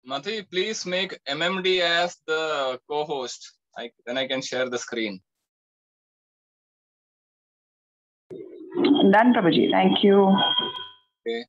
Madhi, please make MMD as the co-host. Then I can share the screen. Done, Prabhuji. Thank you. Okay.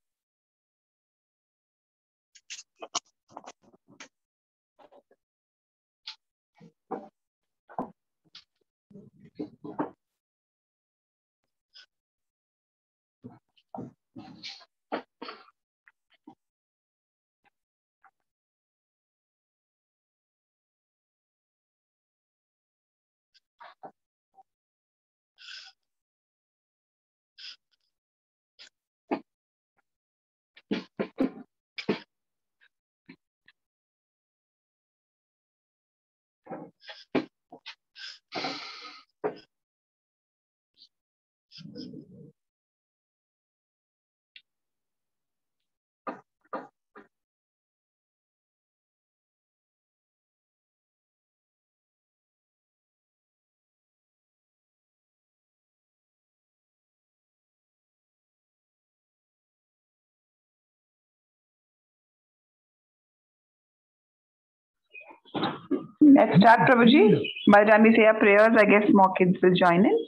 Let's start, Prabhuji. By the time we say our prayers, I guess more kids will join in.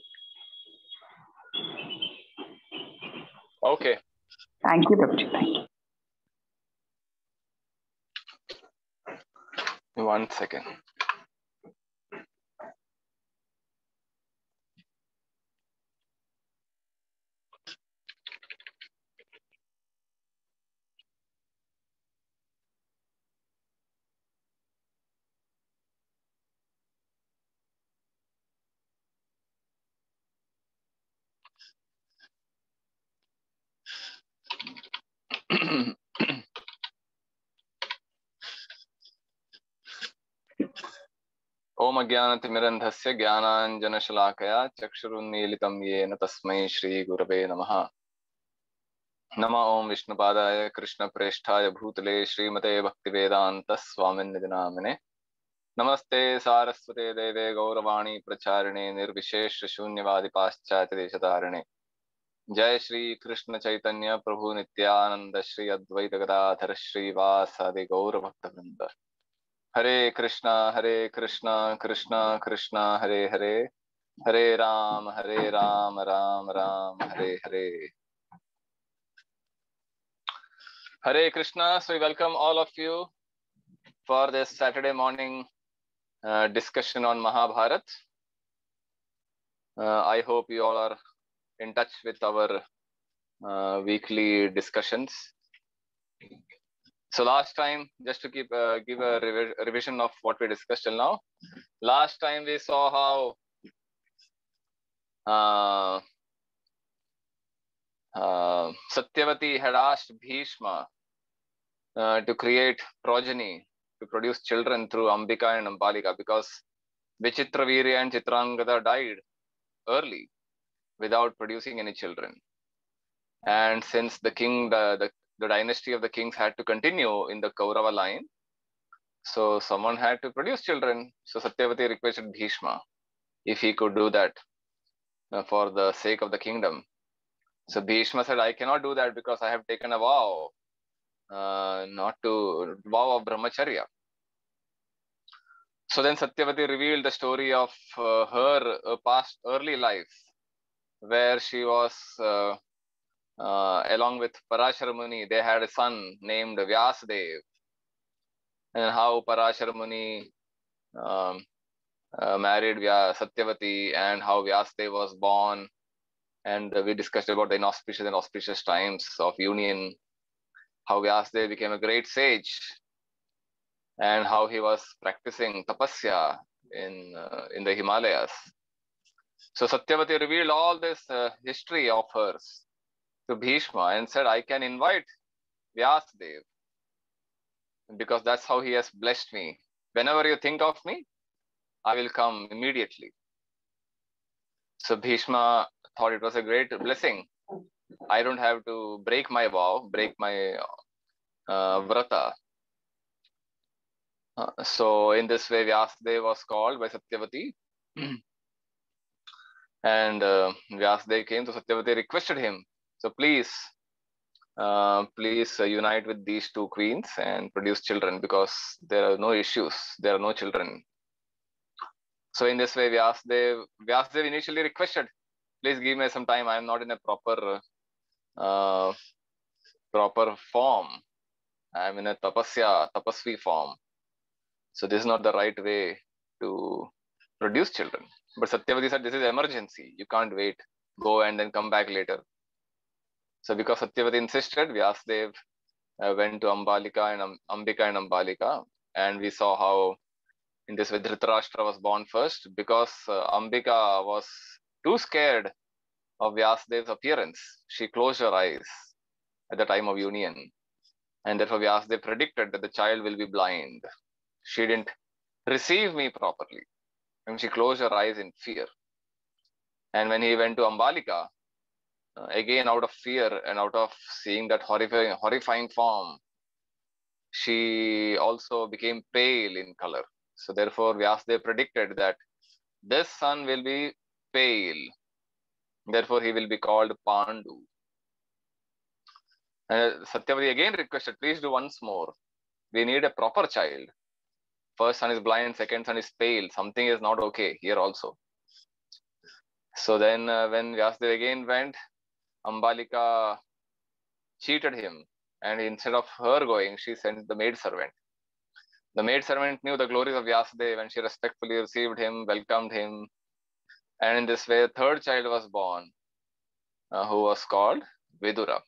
Okay. Thank you, Prabhuji. Thank you. 1 second. ओम अज्ञानतिमिरन्धस्य ज्ञानाञ्जनशलाकया चक्षुरुन्मीलितं येन तस्मै श्रीगुरवे नमः। नमः ओम विष्णुपादाय कृष्णप्रेष्ठाय भूतले श्रीमते भक्तिवेदान्त स्वामिन्निधि नामिने। नमस्ते सारस्वते देवे गौरवाणी प्रचारिणे निर्विशेष शून्यवादि पाश्चात्य देशतारिणे। जय श्री कृष्ण चैतन्य प्रभु नित्यानंद श्री अद्वैत गदाधर श्रीवासादि गौर भक्तवृंद। हरे कृष्णा कृष्णा कृष्णा हरे हरे, हरे Ram Ram Ram Hare Hare. Hare Krishna. So we welcome all of you for this Saturday morning discussion on Mahabharat. I hope you all are in touch with our weekly discussions. So last time, just to give a revision of what we discussed till now. Last time we saw how Satyavati had asked Bhishma to create progeny, to produce children through Ambika and Ambalika, because Vichitravirya and Chitrangada died early without producing any children. And since the king, the dynasty of the kings had to continue in the Kaurava line, so someone had to produce children. So Satyavati requested Bhishma if he could do that for the sake of the kingdom. So Bhishma said, I cannot do that because I have taken a vow, vow of brahmacharya. So then Satyavati revealed the story of her past early life, where she was along with Parashara Muni. They had a son named Vyasadev, and how Parashara Muni married Satyavati, and how Vyasadev was born. And we discussed about the inauspicious and auspicious times of union, how Vyasadev became a great sage, and how he was practicing tapasya in the Himalayas. So Satyavati revealed all this history of hers to Bhishma and said, I can invite Vyasadev because that's how he has blessed me. Whenever you think of me, I will come immediately. So Bhishma thought it was a great blessing. I don't have to break my vow, break my vrata. So in this way, Vyasadeva was called by Satyavati. And Vyasadeva came to Satyavati, requested him, so please please unite with these two queens and produce children, because there are no issues, there are no children. So in this way, Vyasdev initially requested, please give me some time. I am not in a proper form. I am in a tapasvi form. So this is not the right way to produce children. But Satyavati said, this is emergency. You can't wait. Go and then come back later. So because Satyavati insisted, Vyasdev went to Ambalika and Ambika and Ambalika. And we saw how in this way Dhritarashtra was born first, because Ambika was too scared of Vyasdev's appearance. She closed her eyes at the time of union. And therefore Vyasdev predicted that the child will be blind. She didn't receive me properly. And she closed her eyes in fear. And when he went to Ambalika, again out of fear and out of seeing that horrifying form, she also became pale in color. So therefore Vyasdev predicted that this son will be pale. Therefore he will be called Pandu. Satyavati again requested, please do once more. We need a proper child. First son is blind, second son is pale. Something is not okay here also. So then when Vyasdev again went, Ambalika cheated him. And instead of her going, she sent the maidservant. The maidservant knew the glories of Vyasadeva and she respectfully received him, welcomed him. And in this way, a third child was born, who was called Vidura.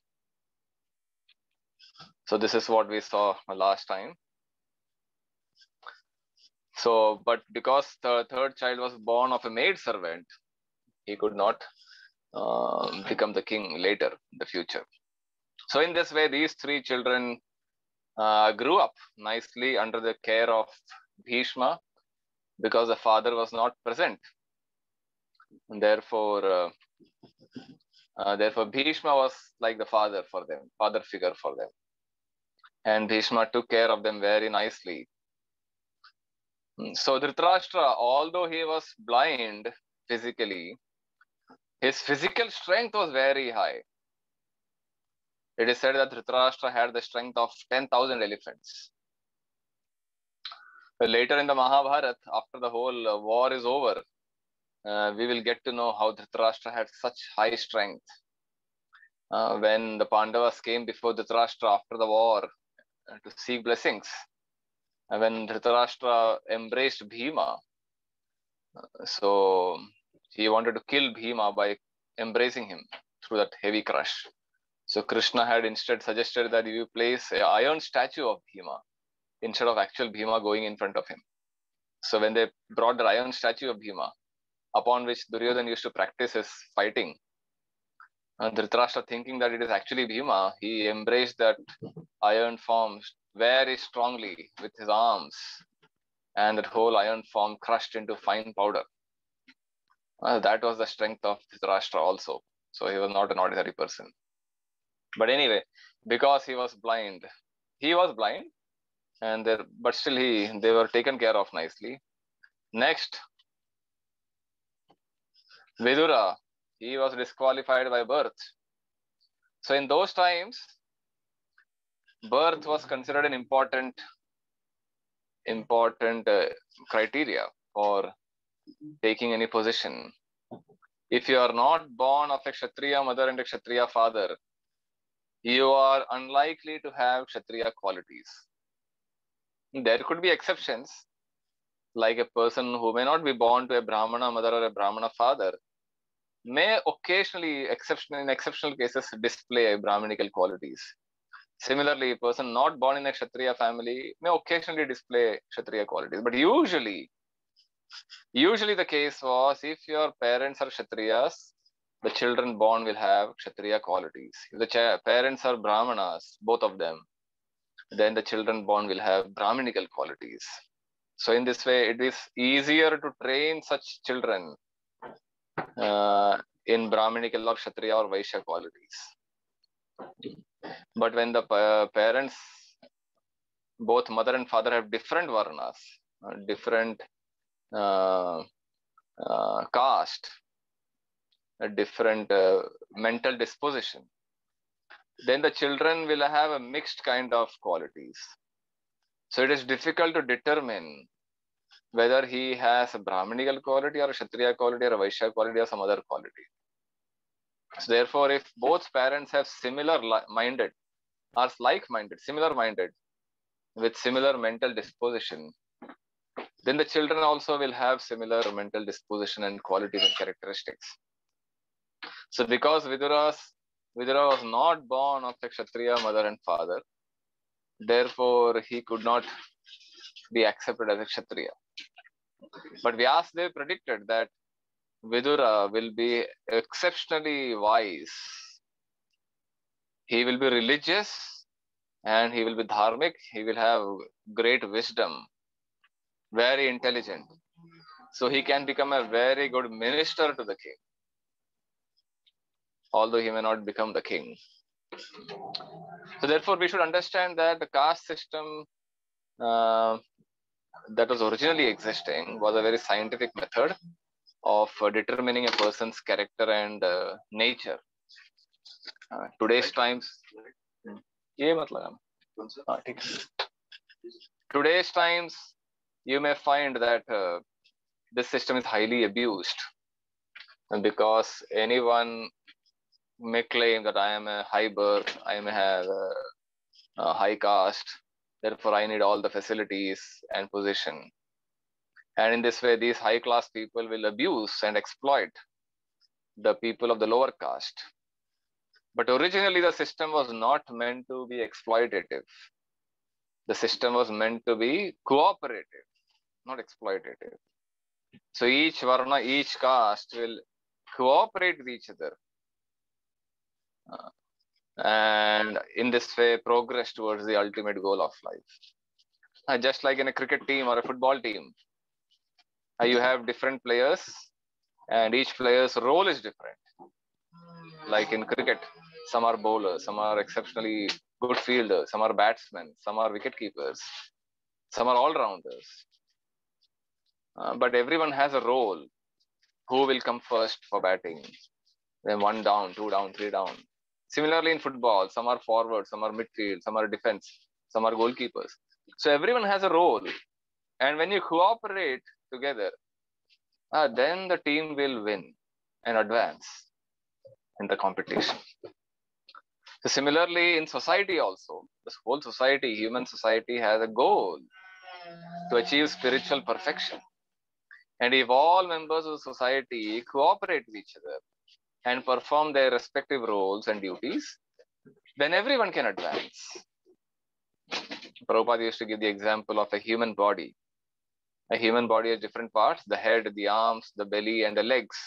So this is what we saw last time. So, but because the third child was born of a maidservant, he could not become the king later in the future. So in this way, these three children grew up nicely under the care of Bhishma, because the father was not present. And therefore Bhishma was like the father for them, father figure for them. And Bhishma took care of them very nicely. So Dhritarashtra, although he was blind physically, his physical strength was very high. It is said that Dhritarashtra had the strength of 10,000 elephants. But later in the Mahabharata, after the whole war is over, we will get to know how Dhritarashtra had such high strength. When the Pandavas came before Dhritarashtra after the war to seek blessings, and when Dhritarashtra embraced Bhima, so he wanted to kill Bhima by embracing him through that heavy crush. So Krishna had instead suggested that you place an iron statue of Bhima instead of actual Bhima going in front of him. So when they brought the iron statue of Bhima, upon which Duryodhana used to practice his fighting, and Dhritarashtra, thinking that it is actually Bhima, he embraced that iron form very strongly with his arms, and that whole iron form crushed into fine powder. That was the strength of Dhritarashtra also. So he was not an ordinary person. But anyway, because he was blind, and but still they were taken care of nicely. Next, Vidura, he was disqualified by birth. So in those times, birth was considered an important criteria for taking any position. If you are not born of a Kshatriya mother and a Kshatriya father, you are unlikely to have Kshatriya qualities. There could be exceptions, like a person who may not be born to a Brahmana mother or a Brahmana father may occasionally, in exceptional cases, display Brahminical qualities. Similarly, a person not born in a Kshatriya family may occasionally display Kshatriya qualities. But usually the case was, if your parents are Kshatriyas, the children born will have Kshatriya qualities. If the parents are Brahmanas, both of them, then the children born will have Brahminical qualities. So in this way, it is easier to train such children in Brahminical or Kshatriya or Vaishya qualities. But when the parents, both mother and father, have different varnas, different caste, a different mental disposition, then the children will have a mixed kind of qualities. So it is difficult to determine whether he has a Brahminical quality or a Kshatriya quality or a Vaishya quality or some other quality. So therefore, if both parents have similar minded or like-minded, similar-minded, with similar mental disposition, then the children also will have similar mental disposition and qualities and characteristics. So because Vidura was not born of a Kshatriya mother and father, therefore he could not be accepted as a Kshatriya. But Vyasadeva predicted that Vidura will be exceptionally wise. He will be religious and he will be dharmic. He will have great wisdom, very intelligent. So he can become a very good minister to the king, although he may not become the king. So therefore, we should understand that the caste system that was originally existing was a very scientific method of determining a person's character and nature. Today's times, today's times, you may find that this system is highly abused, and because anyone may claim that I am a high birth, I may have a high caste, therefore I need all the facilities and position. And in this way, these high class people will abuse and exploit the people of the lower caste. But originally, the system was not meant to be exploitative. The system was meant to be cooperative, not exploitative. So each varna, each caste will cooperate with each other. And in this way, progress towards the ultimate goal of life. Just like in a cricket team or a football team, you have different players and each player's role is different. Like in cricket, some are bowlers, some are exceptionally good fielders, some are batsmen, some are wicket keepers, some are all-rounders. But everyone has a role. Who will come first for batting? Then 1 down, 2 down, 3 down. Similarly in football, some are forward, some are midfield, some are defense, some are goalkeepers. So everyone has a role. And when you cooperate together, then the team will win and advance in the competition. So similarly in society also, this whole society, human society, has a goal to achieve spiritual perfection. And if all members of society cooperate with each other and perform their respective roles and duties, then everyone can advance. Prabhupada used to give the example of a human body. A human body has different parts: the head, the arms, the belly, and the legs.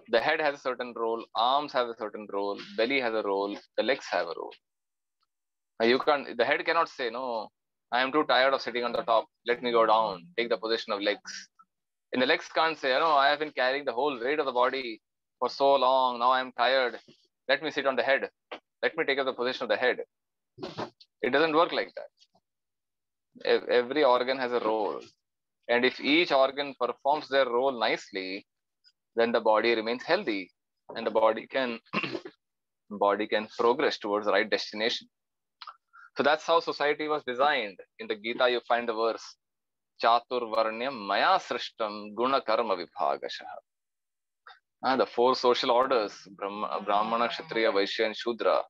The head has a certain role, arms have a certain role, belly has a role, the legs have a role. The head cannot say, no, I am too tired of sitting on the top, let me go down, take the position of legs. And the legs can't say, no, I have been carrying the whole weight of the body for so long, now I am tired, let me sit on the head, let me take up the position of the head. It doesn't work like that. Every organ has a role. And if each organ performs their role nicely, then the body remains healthy and the body can progress towards the right destination. So that's how society was designed. In the Gita, you find the verse, Chatur Varnyam Maya Srishtam Guna Karma Vibhagashaha. The 4 social orders, Brahmana, Kshatriya, Vaishya, and Shudra,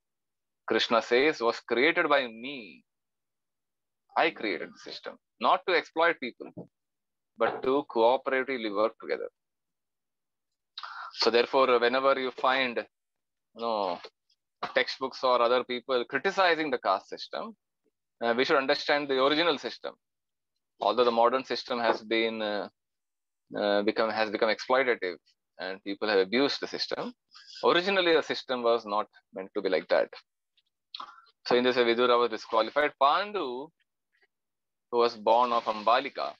Krishna says, was created by me. I created the system, not to exploit people, but to cooperatively work together. So therefore, whenever you find textbooks or other people criticizing the caste system, we should understand the original system. Although the modern system has become exploitative and people have abused the system, originally the system was not meant to be like that. So in this way, Vidura was disqualified. Pandu, who was born of Ambalika,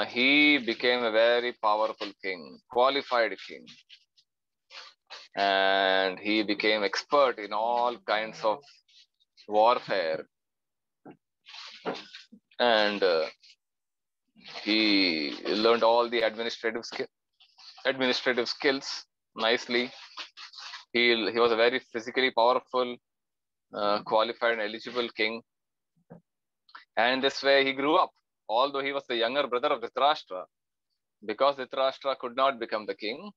he became a very powerful king, qualified king. And he became expert in all kinds of warfare. And he learned all the administrative skills nicely. He was a very physically powerful, qualified and eligible king. And in this way, he grew up, although he was the younger brother of Dhritarashtra. Because Dhritarashtra could not become the king,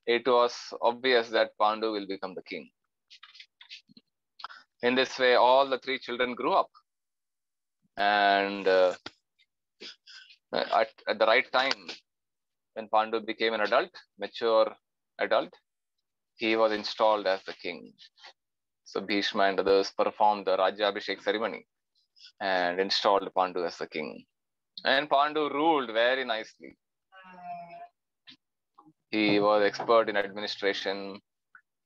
it was obvious that Pandu will become the king. In this way, all the three children grew up. And at the right time, when Pandu became an adult, mature adult, he was installed as the king. So Bhishma and others performed the Rajyabhishek ceremony and installed Pandu as the king. And Pandu ruled very nicely. He was expert in administration.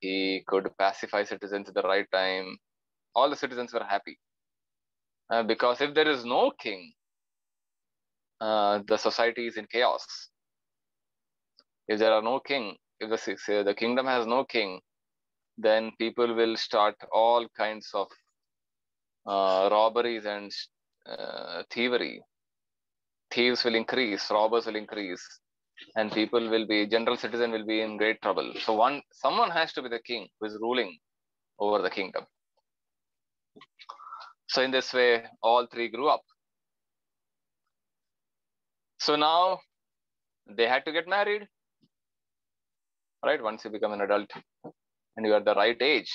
He could pacify citizens at the right time. All the citizens were happy. Because if there is no king, the society is in chaos. If there are no king, if the kingdom has no king, then people will start all kinds of robberies and thievery. Thieves will increase, robbers will increase, and general citizen will be in great trouble. So someone has to be the king who is ruling over the kingdom. So in this way, all three grew up. So now they had to get married, right? Once you become an adult and you are the right age,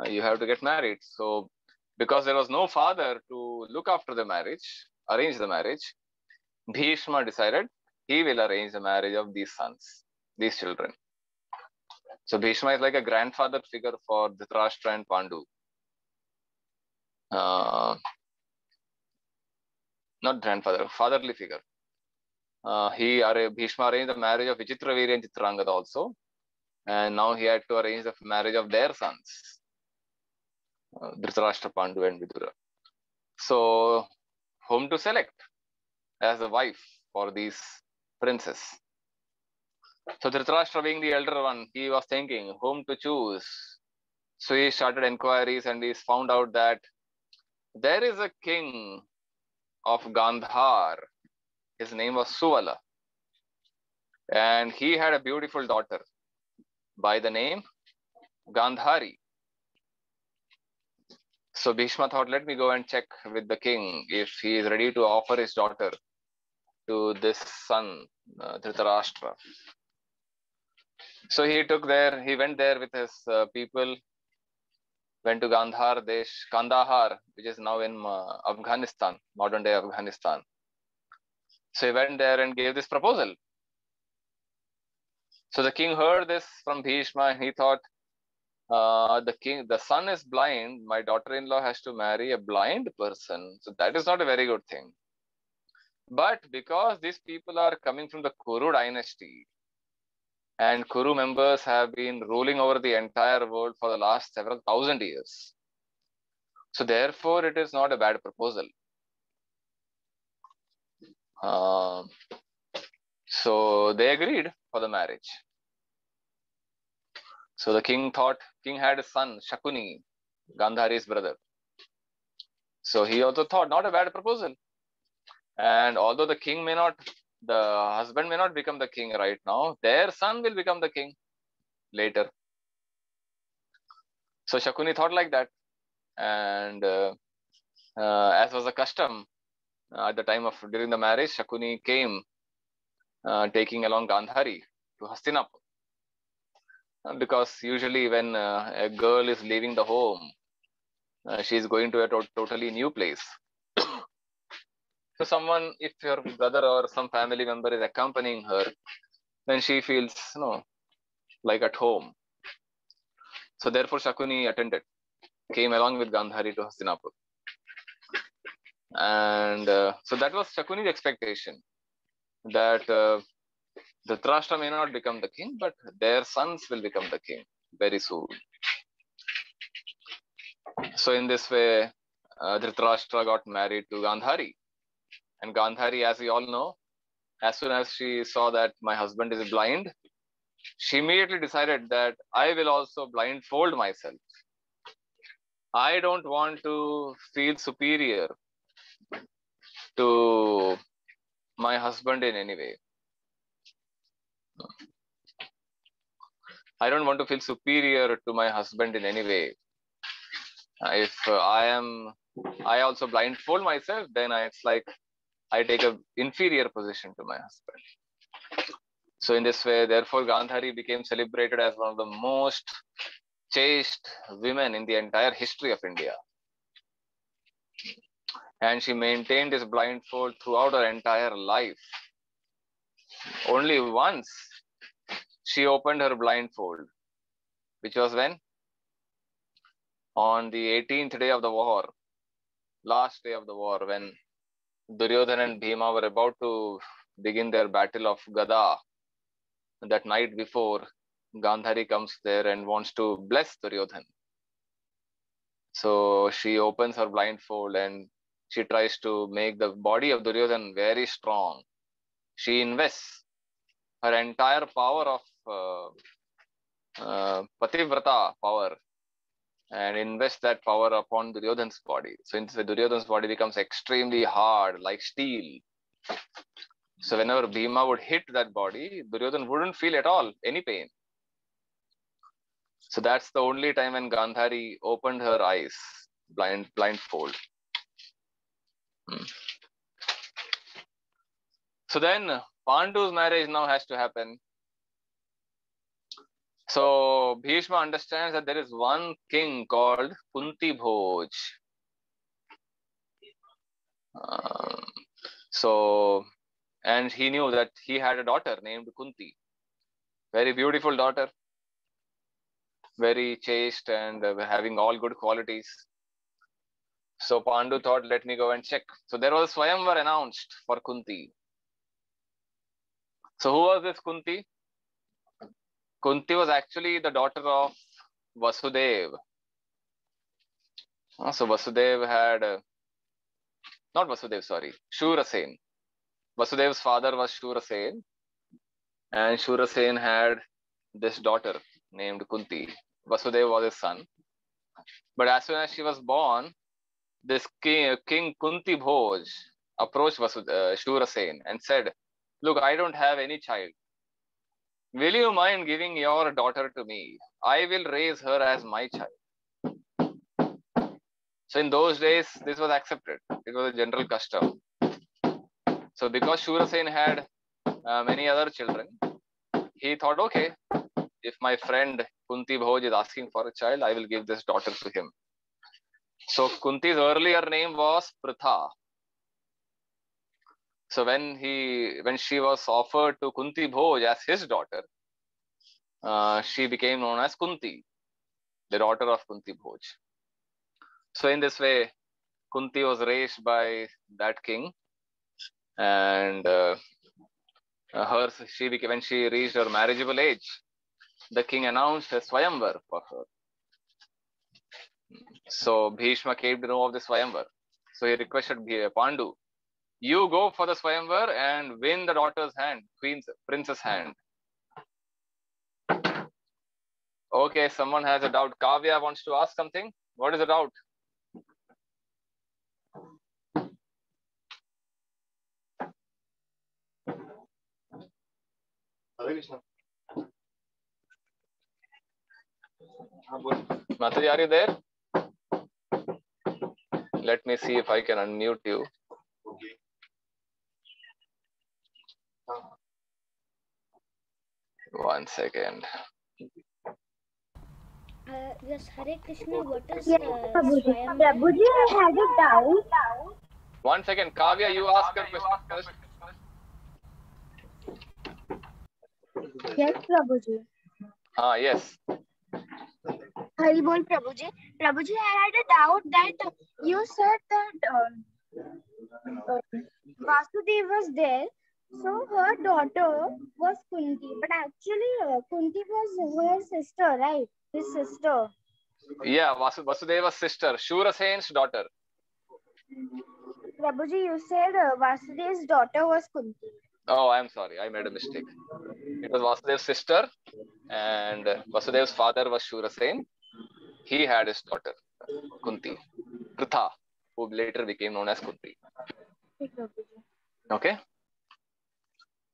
you have to get married. So because there was no father to look after the marriage, arrange the marriage, Bhishma decided he will arrange the marriage of these sons, these children. So Bhishma is like a grandfather figure for Dhritarashtra and Pandu. Not grandfather, fatherly figure. Bhishma arranged the marriage of Vichitravirya and Chitrangada also. And now he had to arrange the marriage of their sons, Dhritarashtra, Pandu and Vidura. So whom to select as a wife for these princes? So Dhritarashtra, being the elder one, he was thinking whom to choose. So he started inquiries and he found out that there is a king of Gandhar. His name was Suvala. And he had a beautiful daughter by the name Gandhari. So Bhishma thought, let me go and check with the king if he is ready to offer his daughter to this son, Dhritarashtra. So he went there with his people, went to Kandahar, which is now in Afghanistan, modern day Afghanistan. So he went there and gave this proposal. So the king heard this from Bhishma and he thought, the son is blind, my daughter-in-law has to marry a blind person. So that is not a very good thing. But because these people are coming from the Kuru dynasty, and Kuru members have been ruling over the entire world for the last several thousand years. So therefore, it is not a bad proposal. So they agreed for the marriage. So the king had a son, Shakuni, Gandhari's brother. So he also thought, not a bad proposal. And although the husband may not become the king right now, their son will become the king later. So Shakuni thought like that. And as was the custom, at the time during the marriage, Shakuni came taking along Gandhari to Hastinapur. Because usually when a girl is leaving the home, she is going to a totally new place. So if your brother or some family member is accompanying her, then she feels, like at home. So therefore Shakuni came along with Gandhari to Hastinapur. And so that was Shakuni's expectation, that Dhritarashtra may not become the king, but their sons will become the king very soon. So in this way, Dhritarashtra got married to Gandhari. And Gandhari, as we all know, as soon as she saw that my husband is blind, she immediately decided that I will also blindfold myself. I don't want to feel superior to my husband in any way. I don't want to feel superior to my husband in any way. If I also blindfold myself, then it's like I take a inferior position to my husband. So in this way, therefore, Gandhari became celebrated as one of the most chaste women in the entire history of India. And she maintained this blindfold throughout her entire life. Only once she opened her blindfold, which was when? On the 18th day of the war, last day of the war, when Duryodhana and Bhima were about to begin their battle of Gada. That night before, Gandhari comes there and wants to bless Duryodhana. So she opens her blindfold and she tries to make the body of Duryodhana very strong. She invests her entire power of Pativrata power and invests that power upon Duryodhana's body. So Duryodhana's body becomes extremely hard, like steel. So whenever Bhima would hit that body, Duryodhana wouldn't feel at all any pain. So that's the only time when Gandhari opened her eyes, blindfold. So then Pandu's marriage now has to happen. So Bhishma understands that there is one king called Kunti Bhoj. And he knew that he had a daughter named Kunti. Very beautiful daughter. Very chaste and having all good qualities. So Pandu thought, let me go and check. So there was Swayamvar announced for Kunti. So who was this Kunti? Kunti was actually the daughter of Vasudev. So Vasudev had, not Vasudev, sorry, Shurasen. Vasudev's father was Shurasen. And Shurasen had this daughter named Kunti. Vasudev was his son. But as soon as she was born, this king Kunti Bhoj approached Shurasen and said, look, I don't have any child. Will you mind giving your daughter to me? I will raise her as my child. So in those days, this was accepted. It was a general custom. So because Shurasen had many other children, he thought, okay, if my friend Kunti Bhoj is asking for a child, I will give this daughter to him. So Kunti's earlier name was Pritha. So when she was offered to Kunti Bhoj as his daughter, she became known as Kunti, the daughter of Kunti Bhoj. So in this way, Kunti was raised by that king, and when she reached her marriageable age, the king announced a Swayamvar for her. So Bhishma came to know of the Swayamvar. So he requested Pandu, you go for the Swayamvar and win the daughter's hand, princess hand. Okay, someone has a doubt. Kavya wants to ask something. What is the doubt? Mataji, are you there? Let me see if I can unmute you. Okay. One second. Yes, Hare Krishna, what is Prabhuji, I had a doubt. 1 second, Kavya, you ask your question first. Yes, Prabhuji. Yes. Hari bol, Prabhuji. Prabhuji, I had a doubt that you said that Vasudev was there, so her daughter was Kunti. But actually, Kunti was her sister, right? His sister. Yeah, Vasudeva's sister, Shurasen's daughter. Prabhuji, you said Vasudev's daughter was Kunti. Oh, I'm sorry. I made a mistake. It was Vasudev's sister, and Vasudev's father was Shurasen. He had his daughter, Kunti, Pritha, who later became known as Kunti. Okay?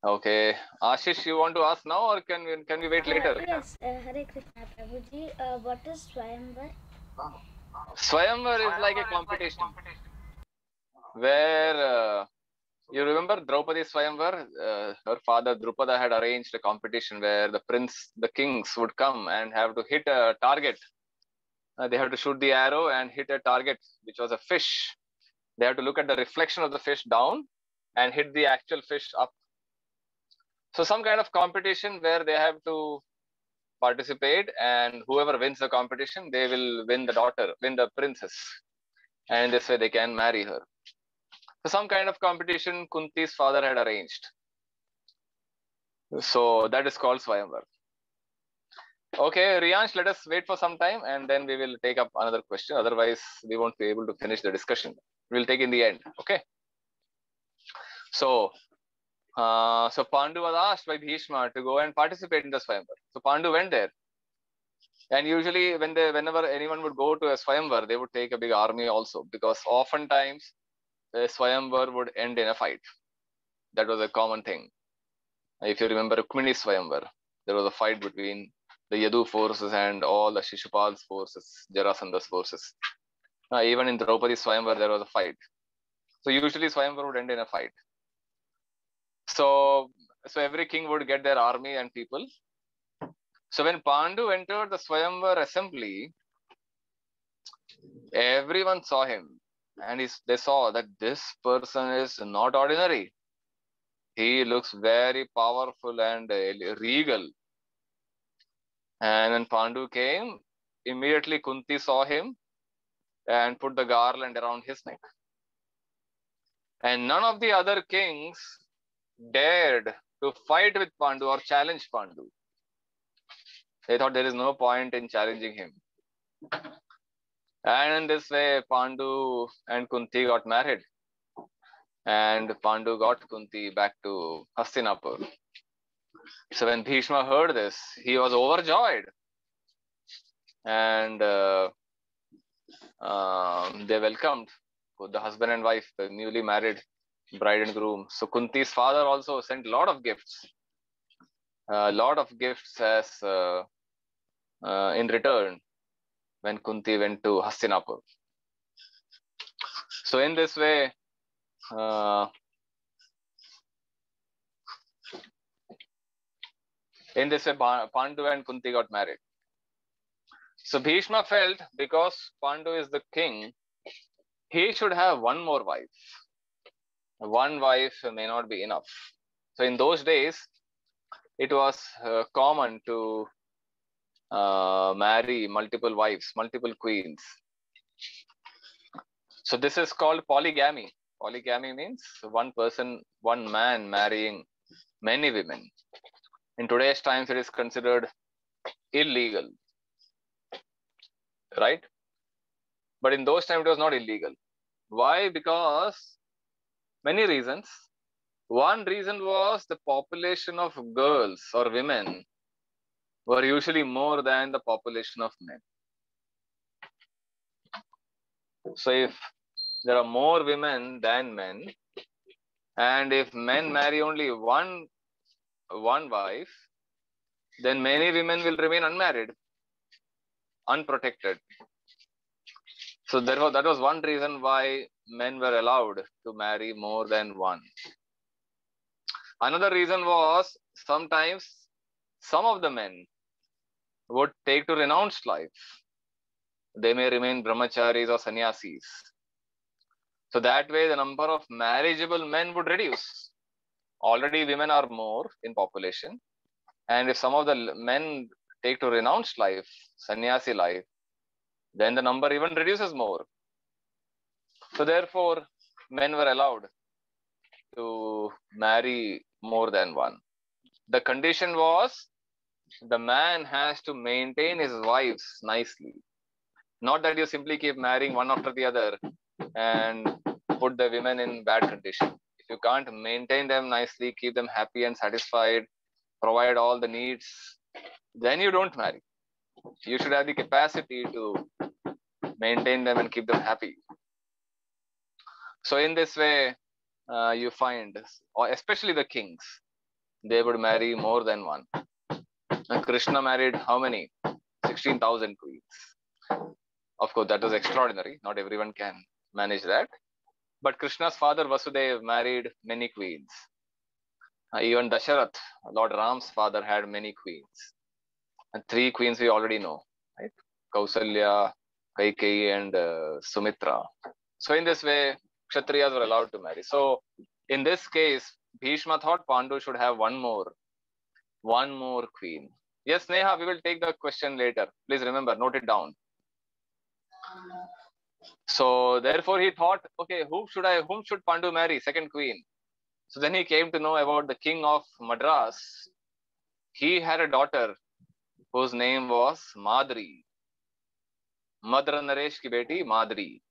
Okay, Ashish, you want to ask now, or can we wait later? Yes, Hare Krishna Prabhuji. What is Swayamvar? Swayamvar is like a competition where you remember Draupadi Swayamvar. Her father Drupada had arranged a competition where the kings would come and have to hit a target. They have to shoot the arrow and hit a target, which was a fish. They have to look at the reflection of the fish down and hit the actual fish up. So some kind of competition where they have to participate, and whoever wins the competition, they will win the princess, and this way they can marry her. So some kind of competition Kunti's father had arranged. So that is called Swayamvar. Okay, Riyansh, let us wait for some time and then we will take up another question. Otherwise, we won't be able to finish the discussion. We'll take in the end. Okay. So Pandu was asked by Bhishma to go and participate in the Swayamvar. So Pandu went there. And usually whenever anyone would go to a Swayamvar, they would take a big army also, because oftentimes a Swayamvar would end in a fight. That was a common thing. If you remember Rukmini Swayamvar, there was a fight between the Yadu forces and all the Shishupal's forces, Jarasandha's forces. Even in Draupadi Swayamvar, there was a fight. So usually Swayamvar would end in a fight. So every king would get their army and people. So when Pandu entered the Swayamvar assembly, everyone saw him, and they saw that this person is not ordinary. He looks very powerful and regal. And when Pandu came, immediately Kunti saw him and put the garland around his neck. And none of the other kings dared to fight with Pandu or challenge Pandu. They thought there is no point in challenging him. And in this way, Pandu and Kunti got married. And Pandu got Kunti back to Hastinapur. So when Bhishma heard this, he was overjoyed. And they welcomed the husband and wife, the newly married bride and groom. So Kunti's father also sent a lot of gifts. As in return when Kunti went to Hastinapur. So in this way, Pandu and Kunti got married. So Bhishma felt, because Pandu is the king, he should have one more wife. One wife may not be enough. So in those days, it was common to marry multiple wives, multiple queens. So this is called polygamy. Polygamy means one man marrying many women. In today's times, it is considered illegal, right? But in those times, it was not illegal. Why? Because many reasons. One reason was the population of girls or women were usually more than the population of men. So if there are more women than men, and if men marry only one wife, then many women will remain unmarried, unprotected. So therefore, that was one reason why men were allowed to marry more than one. Another reason was sometimes some of the men would take to renounced life. They may remain brahmacharis or sannyasis. So that way the number of marriageable men would reduce. Already women are more in population. And if some of the men take to renounced life, sannyasi life, then the number even reduces more. So therefore, men were allowed to marry more than one. The condition was the man has to maintain his wives nicely. Not that you simply keep marrying one after the other and put the women in bad condition. If you can't maintain them nicely, keep them happy and satisfied, provide all the needs, then you don't marry. You should have the capacity to maintain them and keep them happy. So in this way, you find, or especially the kings, they would marry more than one. And Krishna married how many? 16,000 queens. Of course, that was extraordinary. Not everyone can manage that. But Krishna's father Vasudeva married many queens. Even Dasharath, Lord Ram's father, had many queens. And 3 queens we already know, right? Kausalya, Kaikeyi, and Sumitra. So in this way, Kshatriyas were allowed to marry. So in this case, Bhishma thought Pandu should have one more queen. Yes, Neha, we will take the question later. Please remember, note it down. So therefore he thought, okay, whom should Pandu marry? Second queen. So then he came to know about the king of Madras. He had a daughter whose name was Madri. Madra Naresh ki beti, Madri.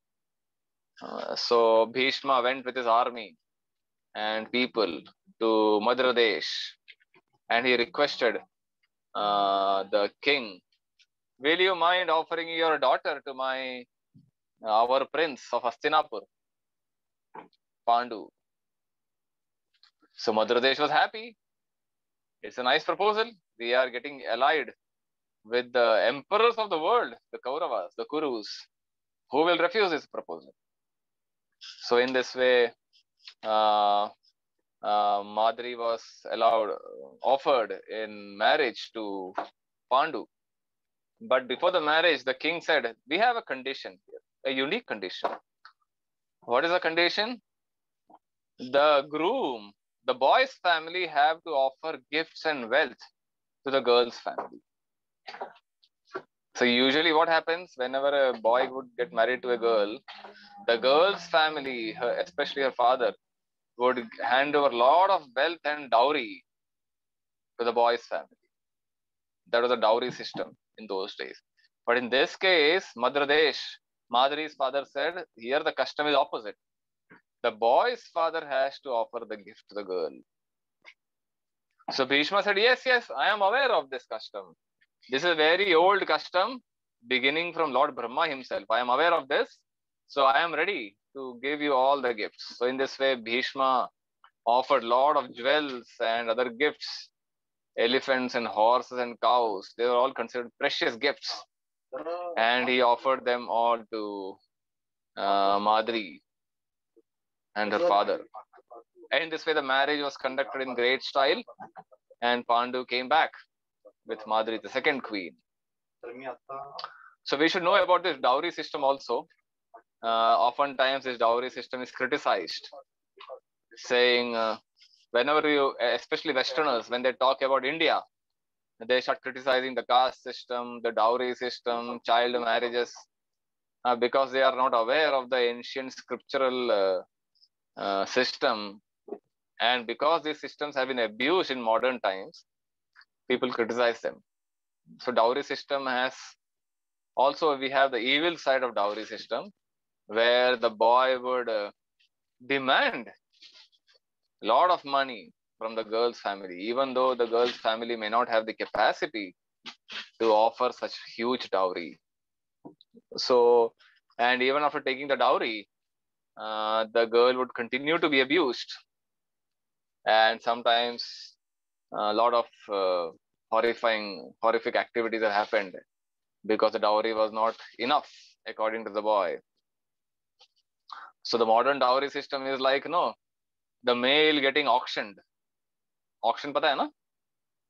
So Bhishma went with his army and people to Madra Desh, and he requested the king, will you mind offering your daughter to our prince of Hastinapur, Pandu? So Madra Desh was happy. It's a nice proposal. We are getting allied with the emperors of the world, the Kauravas, the Kurus. Who will refuse this proposal? So in this way, Madri was offered in marriage to Pandu. But before the marriage, the king said, we have a condition here, a unique condition. What is the condition? The groom, the boy's family, have to offer gifts and wealth to the girl's family. So usually what happens whenever a boy would get married to a girl, the girl's family, especially her father, would hand over a lot of wealth and dowry to the boy's family. That was a dowry system in those days. But in this case, Madra Desh, Madri's father said, here the custom is opposite. The boy's father has to offer the gift to the girl. So Bhishma said, yes, I am aware of this custom. This is a very old custom beginning from Lord Brahma himself. I am aware of this. So I am ready to give you all the gifts. So in this way, Bhishma offered a lot of jewels and other gifts, elephants and horses and cows. They were all considered precious gifts. And he offered them all to Madri and her father. And in this way, the marriage was conducted in great style. And Pandu came back with Madri, the second queen. So we should know about this dowry system also. Oftentimes this dowry system is criticized, saying whenever you, especially Westerners, when they talk about India, they start criticizing the caste system, the dowry system, child marriages, because they are not aware of the ancient scriptural system. And because these systems have been abused in modern times, people criticize them. So dowry system has, also we have the evil side of dowry system, where the boy would demand a lot of money from the girl's family, even though the girl's family may not have the capacity to offer such huge dowry. So, and even after taking the dowry, the girl would continue to be abused. And sometimes a lot of horrific activities have happened because the dowry was not enough according to the boy. So the modern dowry system is like, no, the male getting auctioned. Auction pata hai na?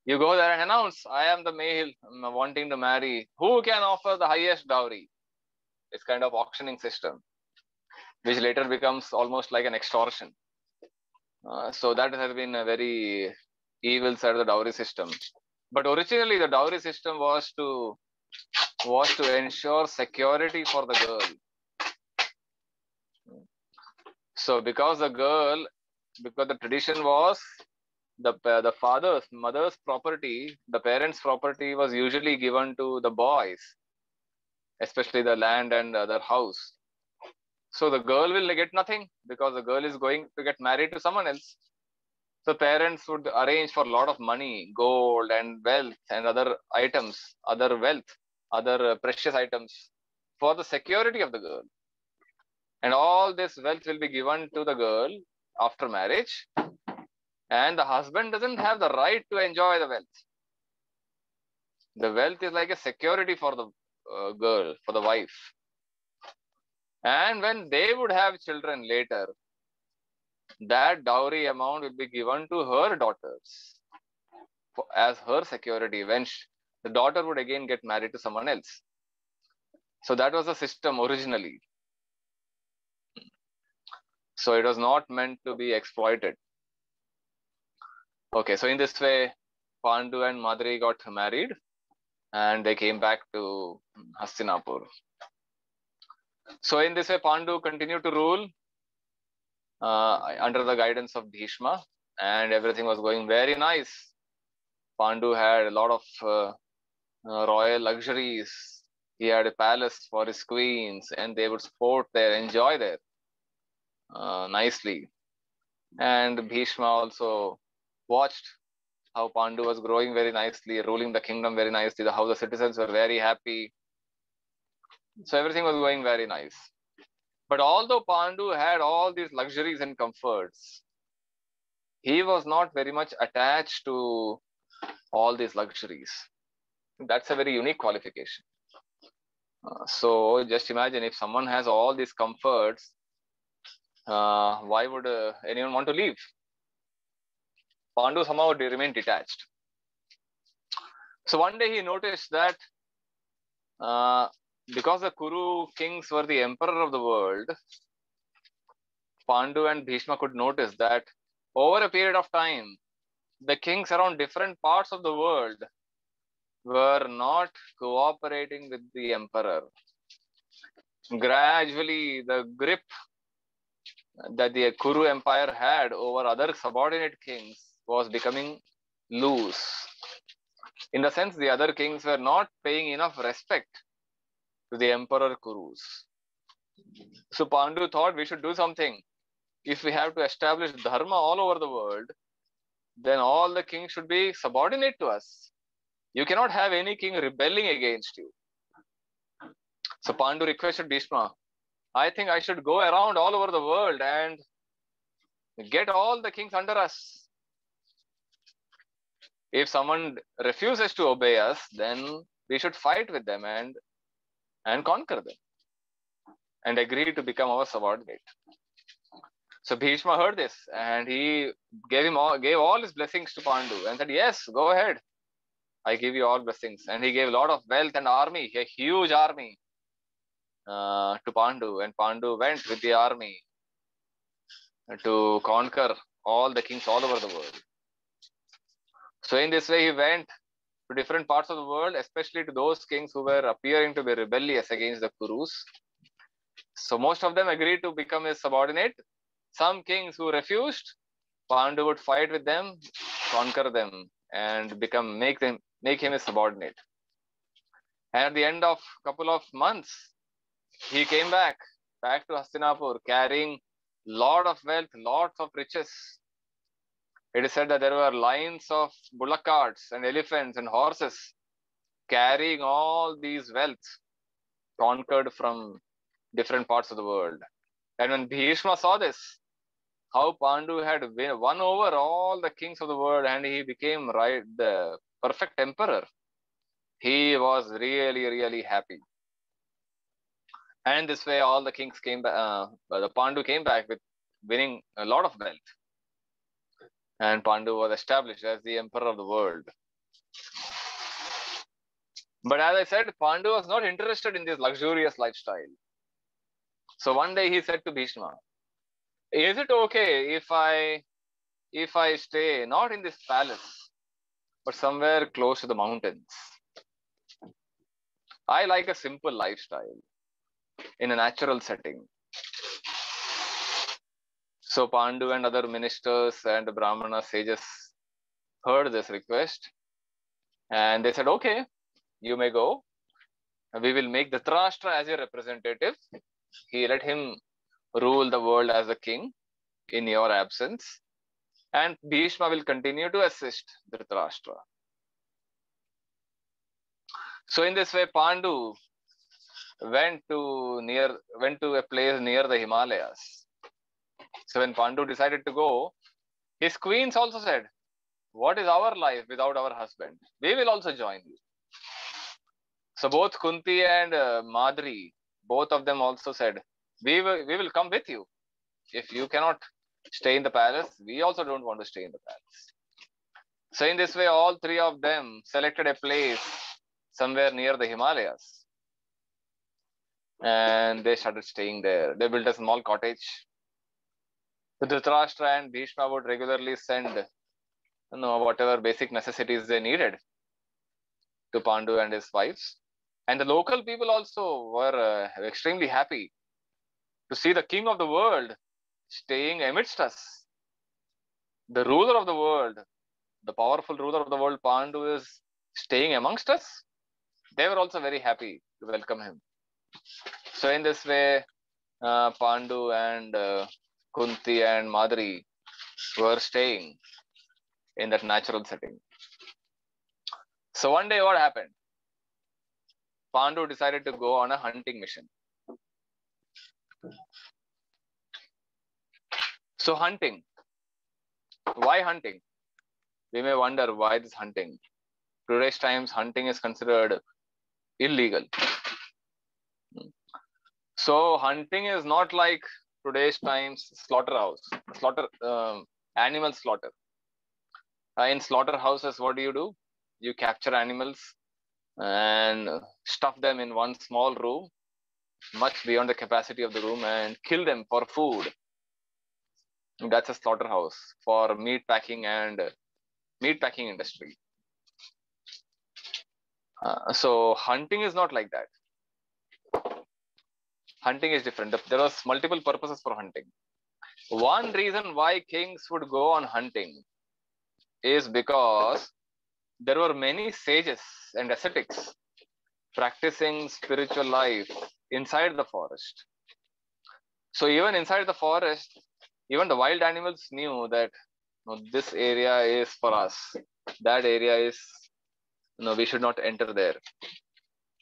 You go there and announce, I am the male wanting to marry. Who can offer the highest dowry? It's kind of auctioning system, which later becomes almost like an extortion. So that has been a very evil side of the dowry system. But originally the dowry system was to ensure security for the girl. So because the tradition was the mother's property, the parents' property was usually given to the boys, especially the land and their house. So the girl will get nothing because the girl is going to get married to someone else. So parents would arrange for a lot of money, gold and wealth and other items, other precious items for the security of the girl. And all this wealth will be given to the girl after marriage. And the husband doesn't have the right to enjoy the wealth. The wealth is like a security for the girl, for the wife. And when they would have children later, that dowry amount will be given to her daughters as her security when the daughter would again get married to someone else. So that was the system originally. So it was not meant to be exploited. Okay, so in this way, Pandu and Madri got married and they came back to Hastinapur. So in this way, Pandu continued to rule under the guidance of Bhishma, and everything was going very nice. Pandu had a lot of royal luxuries. He had a palace for his queens, and they would sport there, enjoy there nicely. And Bhishma also watched how Pandu was growing very nicely, ruling the kingdom very nicely, how the citizens were very happy. So everything was going very nice. But although Pandu had all these luxuries and comforts, he was not very much attached to all these luxuries. That's a very unique qualification. So just imagine if someone has all these comforts, why would anyone want to leave? Pandu somehow remained detached. So one day he noticed that because the Kuru kings were the emperor of the world, Pandu and Bhishma could notice that over a period of time, the kings around different parts of the world were not cooperating with the emperor. Gradually, the grip that the Kuru Empire had over other subordinate kings was becoming loose. In the sense, the other kings were not paying enough respect to the emperor Kurus. So Pandu thought we should do something. If we have to establish dharma all over the world, then all the kings should be subordinate to us. You cannot have any king rebelling against you. So Pandu requested Bhishma, I think I should go around all over the world and get all the kings under us. If someone refuses to obey us, then we should fight with them and conquer them and agree to become our subordinate. So Bhishma heard this and he gave all his blessings to Pandu and said, yes, go ahead. I give you all blessings. And he gave a lot of wealth and army, a huge army to Pandu. And Pandu went with the army to conquer all the kings all over the world. So in this way, he went to different parts of the world, especially to those kings who were appearing to be rebellious against the Kurus. So most of them agreed to become his subordinate. Some kings who refused, Pandu would fight with them, conquer them, and make him his subordinate. And at the end of a couple of months, he came back to Hastinapur, carrying lot of wealth, lots of riches. It is said that there were lines of bullock carts and elephants and horses carrying all these wealth conquered from different parts of the world. And when Bhishma saw this, how Pandu had won over all the kings of the world and he became the perfect emperor, he was really, really happy. And this way, all the kings came back, the Pandu came back with winning a lot of wealth. And Pandu was established as the emperor of the world. But as I said, Pandu was not interested in this luxurious lifestyle. So one day he said to Bhishma, is it okay if I stay not in this palace, but somewhere close to the mountains? I like a simple lifestyle in a natural setting. So Pandu and other ministers and the Brahmana sages heard this request and they said, okay, you may go. We will make Dhritarashtra as your representative. Let him rule the world as a king in your absence. And Bhishma will continue to assist Dhritarashtra. So in this way, Pandu went to a place near the Himalayas. So when Pandu decided to go, His queens also said, what is our life without our husband? We will also join you. So both Kunti and Madri, both of them also said, we will come with you. If you cannot stay in the palace, we also don't want to stay in the palace. So in this way, all three of them selected a place somewhere near the Himalayas. And they started staying there. They built a small cottage. The Dhritarashtra and Bhishma would regularly send whatever basic necessities they needed to Pandu and his wives. And the local people also were extremely happy to see the king of the world staying amidst us. The ruler of the world, the powerful ruler of the world, Pandu, is staying amongst us. They were also very happy to welcome him. So in this way, Pandu and Kunti and Madri were staying in that natural setting. So one day what happened? Pandu decided to go on a hunting mission. So hunting. Why hunting? We may wonder why this hunting. Today's times, hunting is considered illegal. So hunting is not like today's times slaughterhouse, animal slaughter. In slaughterhouses, what do? You capture animals and stuff them in one small room, much beyond the capacity of the room, and kill them for food. That's a slaughterhouse for meat packing and meat packing industry. So hunting is not like that. Hunting is different. There was multiple purposes for hunting. One reason why kings would go on hunting is because there were many sages and ascetics practicing spiritual life inside the forest. So even inside the forest, even the wild animals knew that this area is for us. That area is, we should not enter there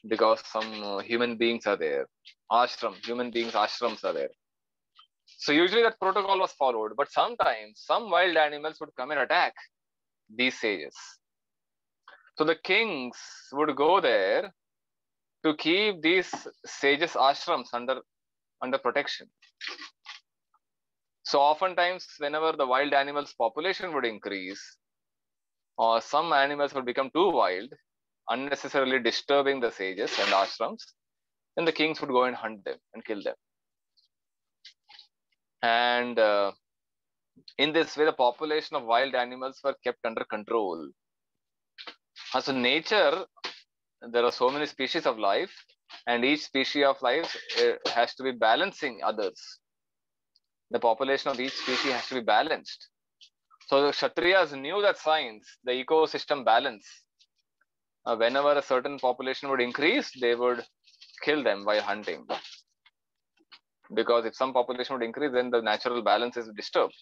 because some human beings are there. Human beings ashrams are there. So usually that protocol was followed, but sometimes some wild animals would come and attack these sages. So the kings would go there to keep these sages ashrams under protection. So oftentimes, whenever the wild animals' population would increase, or some animals would become too wild, unnecessarily disturbing the sages and ashrams, then the kings would go and hunt them and kill them. And in this way, the population of wild animals were kept under control. As in nature, there are so many species of life, and each species of life has to be balancing others. The population of each species has to be balanced. So the Kshatriyas knew that science, the ecosystem balance. Whenever a certain population would increase, they would kill them by hunting. Because if some population would increase, then the natural balance is disturbed.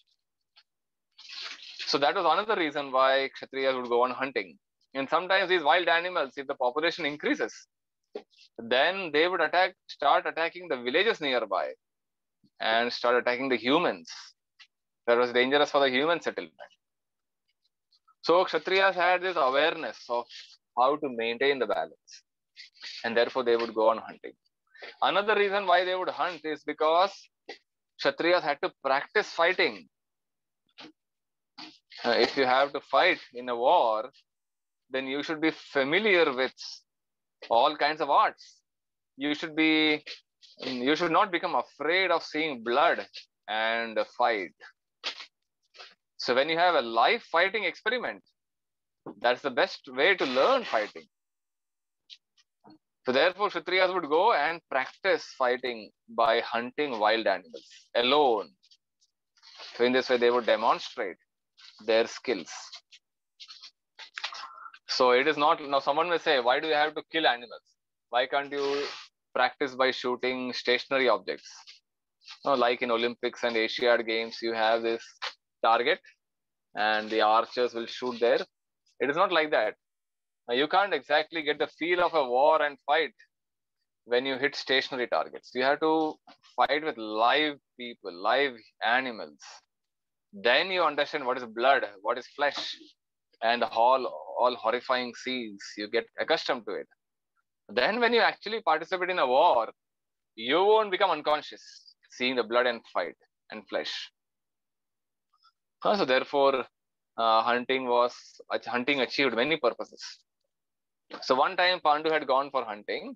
So that was another reason why Kshatriyas would go on hunting. And sometimes these wild animals, if the population increases, then they would start attacking the villages nearby and start attacking the humans. That was dangerous for the human settlement. So Kshatriyas had this awareness of how to maintain the balance, and therefore they would go on hunting. Another reason why they would hunt is because Kshatriyas had to practice fighting. If you have to fight in a war, then you should be familiar with all kinds of arts. You should not become afraid of seeing blood and fight. So when you have a live fighting experiment, that's the best way to learn fighting. So therefore, Kshatriyas would go and practice fighting by hunting wild animals alone. So in this way, they would demonstrate their skills. So it is not, now someone may say, why do you have to kill animals? Why can't you practice by shooting stationary objects? Like in Olympics and Asiad Games, you have this target and the archers will shoot there. It is not like that. You can't exactly get the feel of a war and fight when you hit stationary targets. You have to fight with live people, live animals. Then you understand what is blood, what is flesh, and all horrifying scenes. You get accustomed to it. Then when you actually participate in a war, you won't become unconscious seeing the blood and fight and flesh. So therefore, hunting achieved many purposes. So one time Pandu had gone for hunting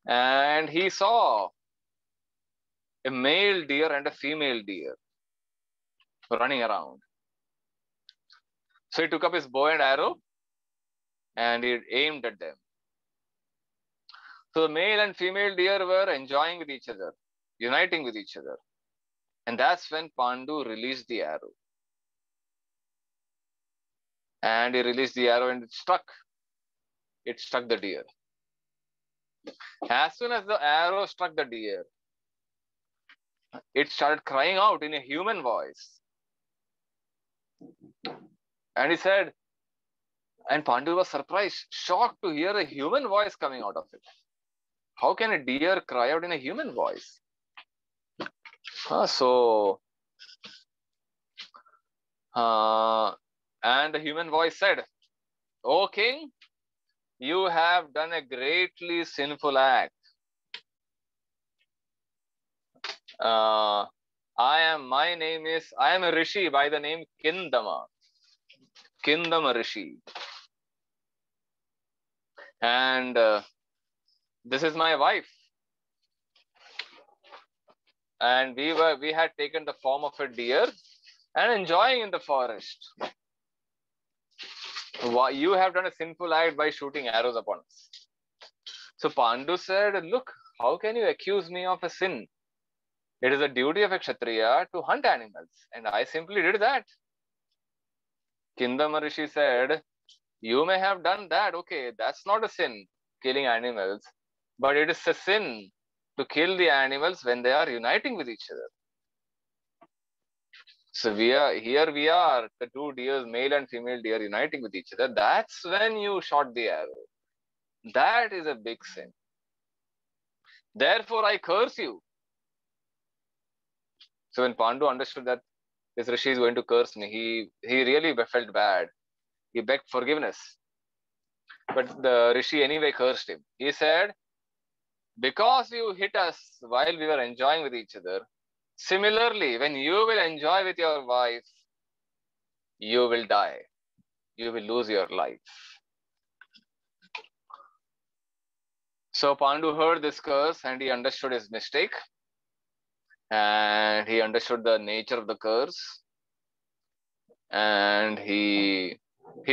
and he saw a male deer and a female deer running around. So he took up his bow and arrow and he aimed at them. So the male and female deer were enjoying with each other, uniting with each other. And that's when Pandu released the arrow. And he released the arrow and it struck the deer. As soon as the arrow struck the deer, it started crying out in a human voice. And he said, and Pandu was surprised, shocked to hear a human voice coming out of it. How can a deer cry out in a human voice? And the human voice said, "O king, you have done a greatly sinful act. I am a Rishi by the name Kindama Rishi. And this is my wife. And we had taken the form of a deer and enjoying in the forest. You have done a sinful act by shooting arrows upon us." So Pandu said, "Look, how can you accuse me of a sin? It is a duty of a Kshatriya to hunt animals, and I simply did that." Kindama Rishi said, "You may have done that, okay, that's not a sin, killing animals, but it is a sin to kill the animals when they are uniting with each other." So we are, the two deers, male and female deer, uniting with each other. That's when you shot the arrow. That is a big sin. Therefore, I curse you. So when Pandu understood that this Rishi is going to curse me, he really felt bad. He begged forgiveness. But the Rishi anyway cursed him. He said, "Because you hit us while we were enjoying with each other, similarly, when you will enjoy with your wife, you will die. You will lose your life." So Pandu heard this curse and he understood his mistake. And he understood the nature of the curse. And he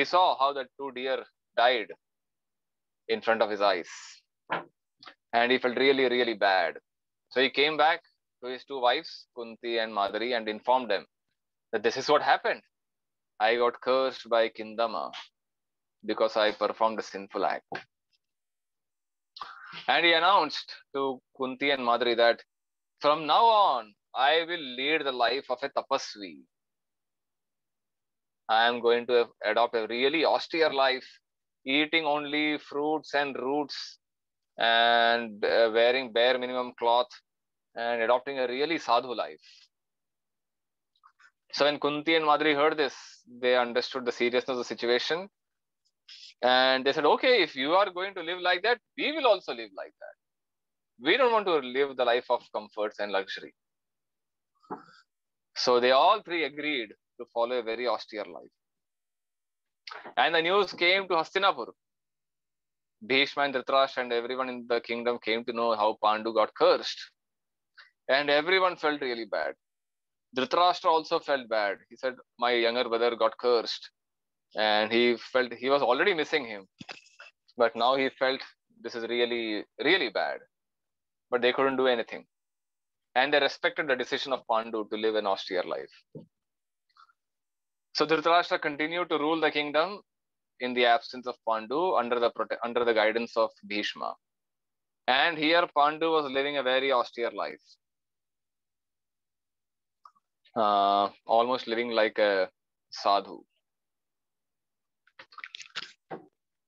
saw how the two deer died in front of his eyes. And he felt really, really bad. So he came back to his two wives, Kunti and Madari, and informed them that this is what happened. I got cursed by Kindama because I performed a sinful act. And he announced to Kunti and Madari that from now on, I will lead the life of a tapasvi. I am going to adopt a really austere life, eating only fruits and roots and wearing bare minimum cloth and adopting a really sadhu life. So when Kunti and Madari heard this, they understood the seriousness of the situation. And they said, okay, if you are going to live like that, we will also live like that. We don't want to live the life of comforts and luxury. So they all three agreed to follow a very austere life. And the news came to Hastinapur. Bhishma and Dhritarashtra and everyone in the kingdom came to know how Pandu got cursed. And everyone felt really bad. Dhritarashtra also felt bad. He said, my younger brother got cursed. And he felt he was already missing him. But now he felt this is really, really bad. But they couldn't do anything. And they respected the decision of Pandu to live an austere life. So Dhritarashtra continued to rule the kingdom in the absence of Pandu under the guidance of Bhishma. And here Pandu was living a very austere life. Almost living like a sadhu.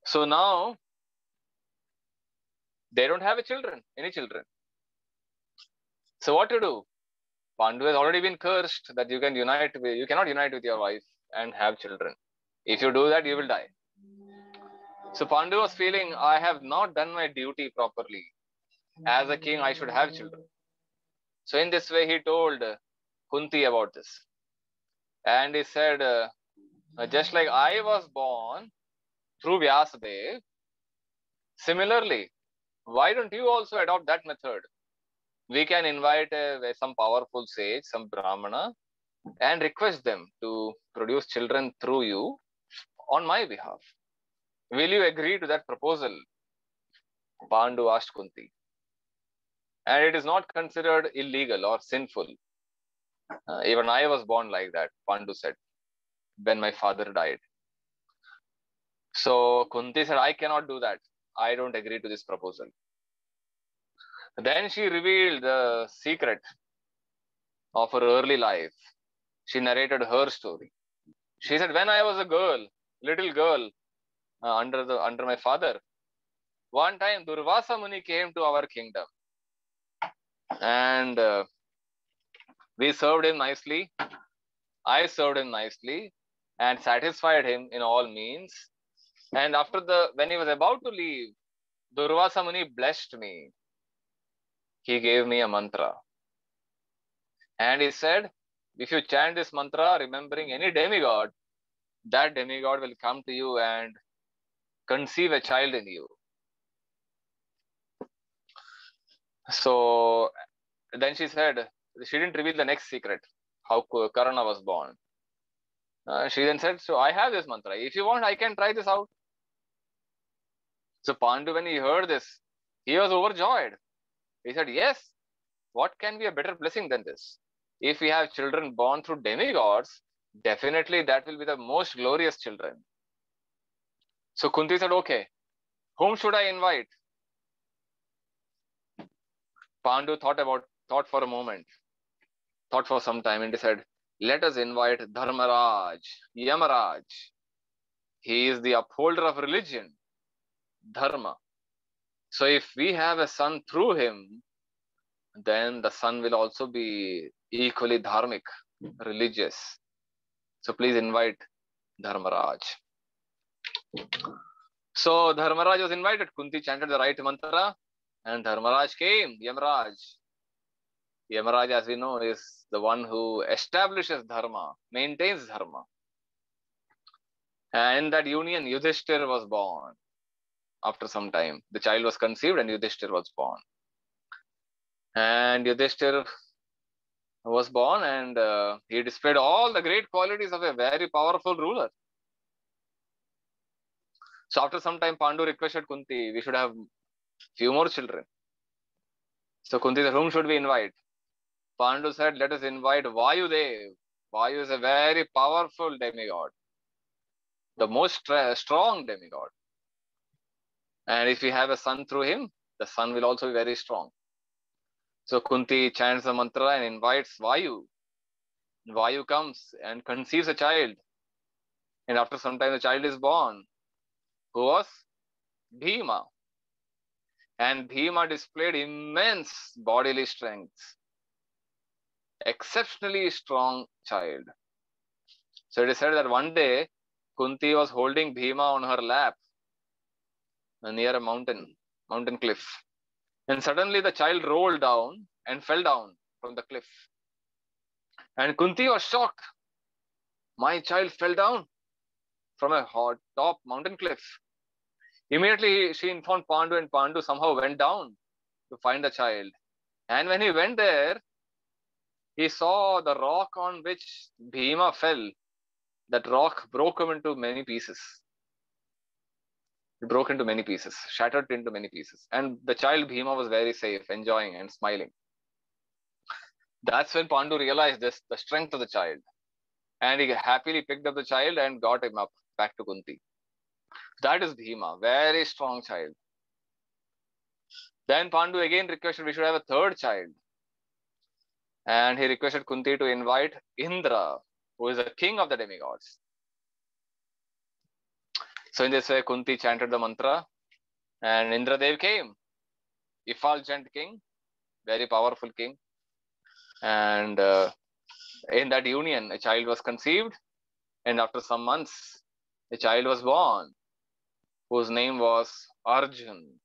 So now, they don't have any children. So what to do? Pandu has already been cursed that you cannot unite with your wife and have children. If you do that, you will die. So Pandu was feeling, I have not done my duty properly. As a king, I should have children. So in this way, he told Kunti about this. And he said, just like I was born through Vyasadeva, similarly, why don't you also adopt that method? We can invite some powerful sage, some Brahmana, and request them to produce children through you on my behalf. Will you agree to that proposal? Pandu asked Kunti. And it is not considered illegal or sinful. Even I was born like that, Pandu said, when my father died. So Kunti said, I cannot do that. I don't agree to this proposal. Then she revealed the secret of her early life. She narrated her story. She said, when I was a girl, little girl, under my father, one time Durvasa Muni came to our kingdom. And we served him nicely. I served him nicely and satisfied him in all means. And when he was about to leave, Durvasa Muni blessed me. He gave me a mantra. And he said, if you chant this mantra, remembering any demigod, that demigod will come to you and conceive a child in you. So then she said, she didn't reveal the next secret, how Karna was born. She then said, so I have this mantra. If you want, I can try this out. So Pandu, when he heard this, he was overjoyed. He said, yes, what can be a better blessing than this? If we have children born through demigods, definitely that will be the most glorious children. So Kunti said, okay, whom should I invite? Pandu thought for a moment, thought for some time, and he said, let us invite Dharmaraj, Yamaraj. He is the upholder of religion, Dharma. So if we have a son through him, then the son will also be equally dharmic, religious. So please invite Dharmaraj. So Dharmaraj was invited. Kunti chanted the right mantra and Dharmaraj came, Yamaraj. Yamaraj, as we know, is the one who establishes dharma, maintains dharma. And in that union, Yudhishthir was born. After some time, the child was conceived and Yudhishthir was born. And Yudhishthir was born and he displayed all the great qualities of a very powerful ruler. So after some time, Pandu requested Kunti, we should have few more children. So Kunti said, whom should we invite? Pandu said, let us invite Vayudev. Vayu is a very powerful demigod, the most strong demigod. And if we have a son through him, the son will also be very strong. So Kunti chants the mantra and invites Vayu. Vayu comes and conceives a child. And after some time, the child is born, who was Bhima. And Bhima displayed immense bodily strength. Exceptionally strong child. So it is said that one day, Kunti was holding Bhima on her lap near a mountain cliff. And suddenly the child rolled down and fell down from the cliff. And Kunti was shocked. My child fell down from a top mountain cliff. Immediately she informed Pandu and Pandu somehow went down to find the child. And when he went there, he saw the rock on which Bhima fell. That rock broke him into many pieces. It broke into many pieces, shattered into many pieces. And the child Bhima was very safe, enjoying and smiling. That's when Pandu realized the strength of the child. And he happily picked up the child and got him up back to Kunti. That is Bhima, very strong child. Then Pandu again requested we should have a third child. And he requested Kunti to invite Indra, who is the king of the demigods. So in this way, Kunti chanted the mantra and Indradev came. Effulgent king, very powerful king. And in that union, a child was conceived, and after some months, a child was born, whose name was Arjun.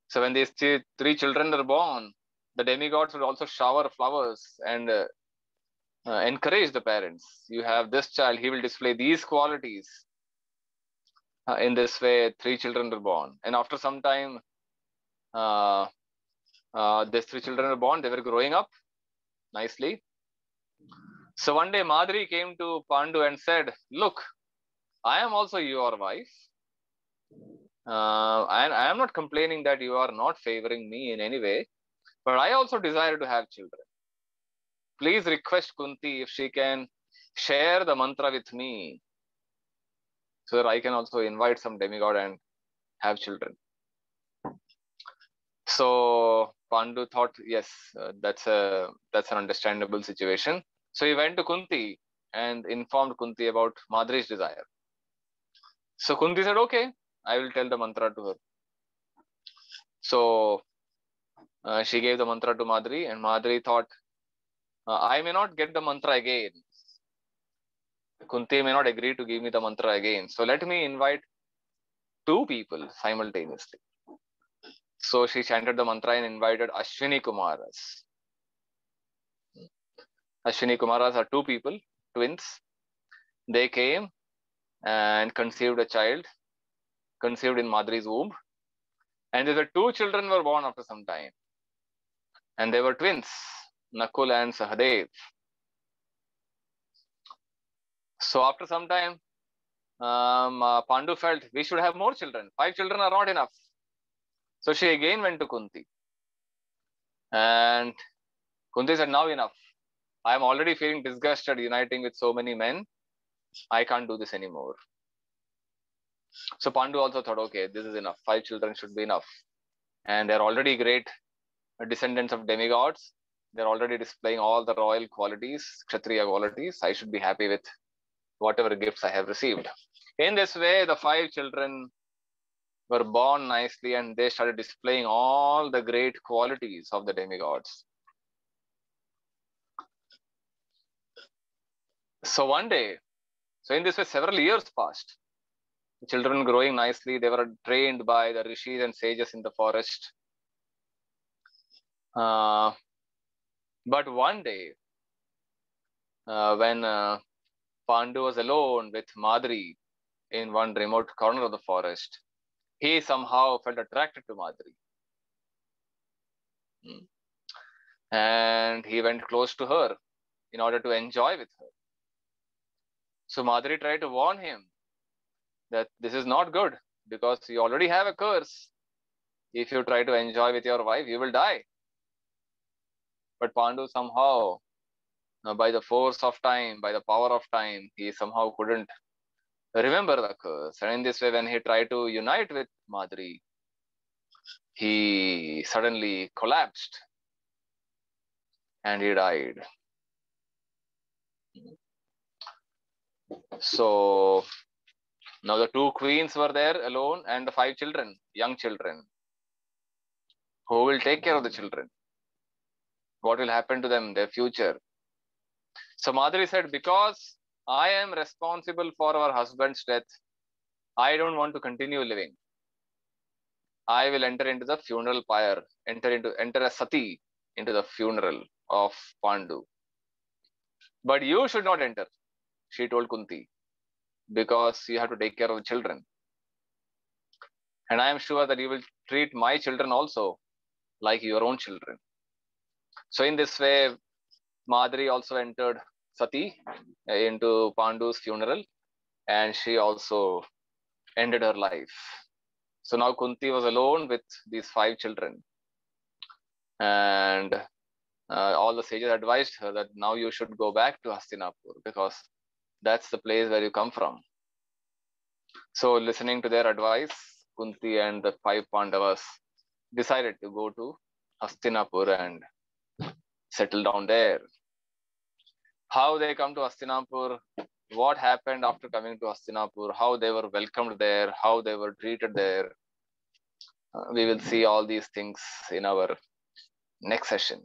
So when these three children are born, the demigods would also shower flowers and encourage the parents. You have this child, he will display these qualities. In this way, three children were born. And after some time, these three children were born. They were growing up nicely. So one day, Madri came to Pandu and said, "Look, I am also your wife. And I am not complaining that you are not favoring me in any way, but I also desire to have children. Please request Kunti if she can share the mantra with me, so that I can also invite some demigod and have children." So Pandu thought, yes, that's an understandable situation. So he went to Kunti and informed Kunti about Madri's desire. So Kunti said, "Okay, I will tell the mantra to her." So she gave the mantra to Madri, and Madri thought, I may not get the mantra again. Kunti may not agree to give me the mantra again. So let me invite two people simultaneously. So she chanted the mantra and invited Ashwini Kumaras. Ashwini Kumaras are two people, twins. They came and conceived a child, conceived in Madri's womb. And the two children were born after some time. And they were twins, Nakul and Sahadev. So after some time, Pandu felt we should have more children. 5 children are not enough. So she again went to Kunti. And Kunti said, "Now enough. I am already feeling disgusted uniting with so many men. I can't do this anymore." So Pandu also thought, okay, this is enough. 5 children should be enough. And they're already great descendants of demigods. They're already displaying all the royal qualities, Kshatriya qualities. I should be happy with whatever gifts I have received. In this way, the 5 children were born nicely, and they started displaying all the great qualities of the demigods. So one day, so in this way, several years passed. The children growing nicely, they were trained by the rishis and sages in the forest. But one day, when Pandu was alone with Madri in one remote corner of the forest, he somehow felt attracted to Madri. And he went close to her in order to enjoy with her. So Madri tried to warn him that this is not good, because you already have a curse. If you try to enjoy with your wife, you will die. But Pandu somehow, by the force of time, by the power of time, he somehow couldn't remember the curse. And in this way, when he tried to unite with Madri, he suddenly collapsed and he died. So now the 2 queens were there alone, and the 5 children, young children. Who will take care of the children? What will happen to them, their future? So Madri said, because I am responsible for our husband's death, I don't want to continue living. I will enter into the funeral pyre, enter as Sati into the funeral of Pandu. But you should not enter, she told Kunti, because you have to take care of the children. And I am sure that you will treat my children also like your own children. So in this way, Madri also entered Sati into Pandu's funeral, and she also ended her life. So now Kunti was alone with these 5 children. And all the sages advised her that now you should go back to Hastinapur, because that's the place where you come from. So listening to their advice, Kunti and the 5 Pandavas decided to go to Hastinapur and settle down there. How they come to Hastinapur, what happened after coming to Hastinapur, how they were welcomed there, how they were treated there. We will see all these things in our next session.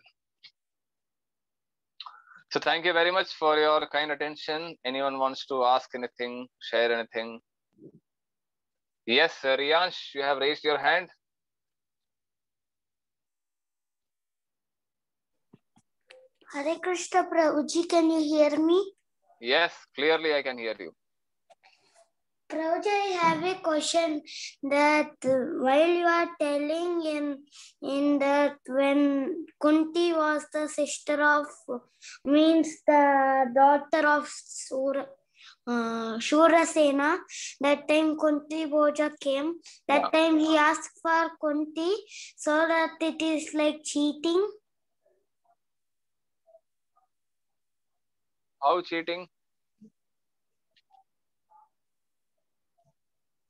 So thank you very much for your kind attention. Anyone wants to ask anything, share anything? Yes, Riyansh, you have raised your hand. Hare Krishna Prabhuji, can you hear me? Yes, clearly I can hear you. Prabhuji, I have a question that while you are telling in that when Kunti was the sister of, means the daughter of Shurasena, that time Kunti Bhoja came, that time he asked for Kunti, so that it is like cheating. How cheating?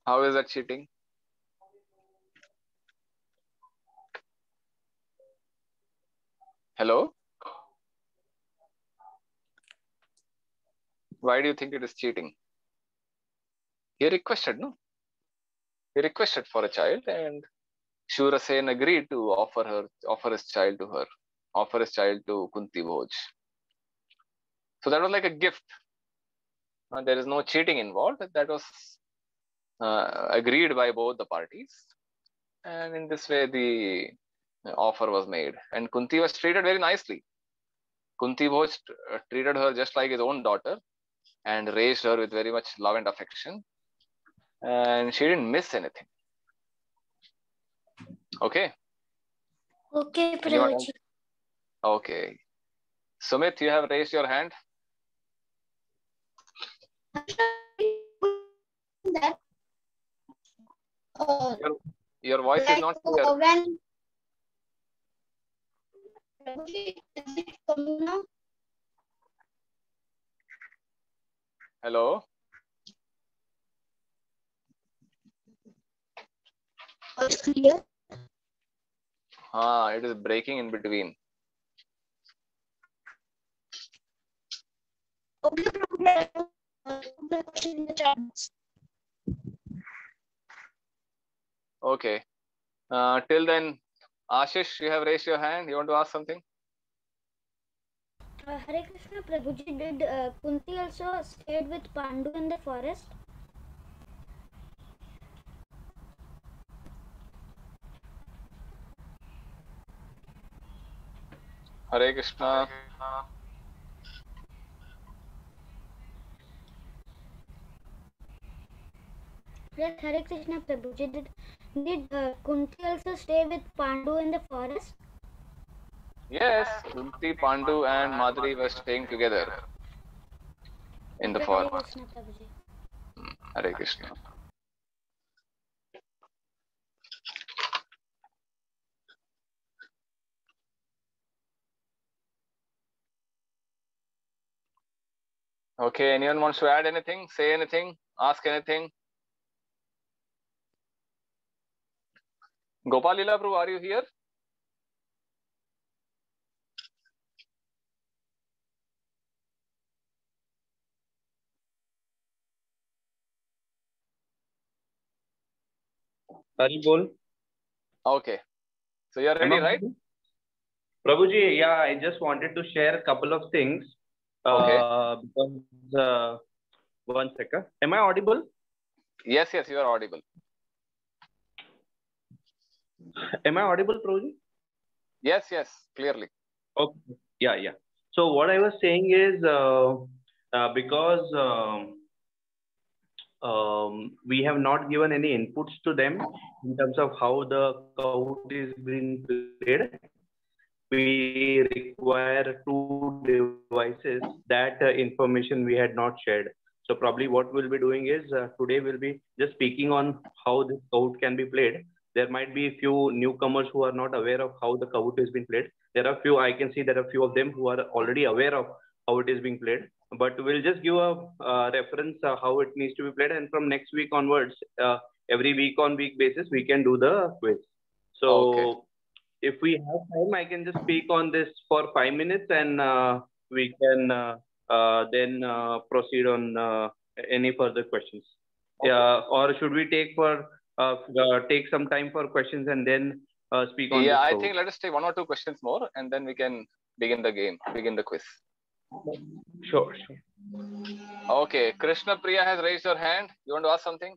How is that cheating? Hello? Why do you think it is cheating? He requested, no? He requested for a child, and Shurasen agreed to offer his child to her, offer his child to Kunti Bhoj. So that was like a gift. There is no cheating involved. That was agreed by both the parties. And in this way, the offer was made. And Kunti was treated very nicely. Kunti Bhoj treated her just like his own daughter and raised her with very much love and affection. And she didn't miss anything. Okay. Okay, Prabhuji. Okay. Sumit, you have raised your hand. That Your voice is not clear. when is it coming now? Hello. It's clear. It is breaking in between. Okay, the question in the chat box. Okay. Till then, Ashish, you have raised your hand. You want to ask something? Hare Krishna Prabhuji, did Kunti also stayed with Pandu in the forest? Hare Krishna. Yes, Hare Krishna Prabhuji, did Kunti also stay with Pandu in the forest? Yes, Kunti, Pandu, and Madri were staying together in the Hare forest. Krishna Prabhuji. Hare Krishna. Okay, anyone wants to add anything, say anything, ask anything? Gopal Lila Prabhu, are you here? Hari bol. Okay. So you're ready, right? Prabhuji, yeah, I just wanted to share a couple of things. Okay. Because, one second. Am I audible? Yes, you are audible. Am I audible, Prabhuji? Yes, clearly. Okay. Yeah. So what I was saying is, because we have not given any inputs to them in terms of how the Kahoot is being played. We require 2 devices. That information we had not shared. So probably what we'll be doing is today we'll be just speaking on how this Kahoot can be played. There might be a few newcomers who are not aware of how the Kahoot is being played. There are few, I can see there are a few of them who are already aware of how it is being played. But we'll just give a reference how it needs to be played. And from next week onwards, every week on week basis, we can do the quiz. So okay. If we have time, I can just speak on this for 5 minutes and we can then proceed on any further questions. Okay. Or should we take some time for questions and then speak on Yeah, this? I think let us take 1 or 2 questions more and then we can begin the quiz. Sure. Okay, Krishna Priya has raised her hand. You want to ask something?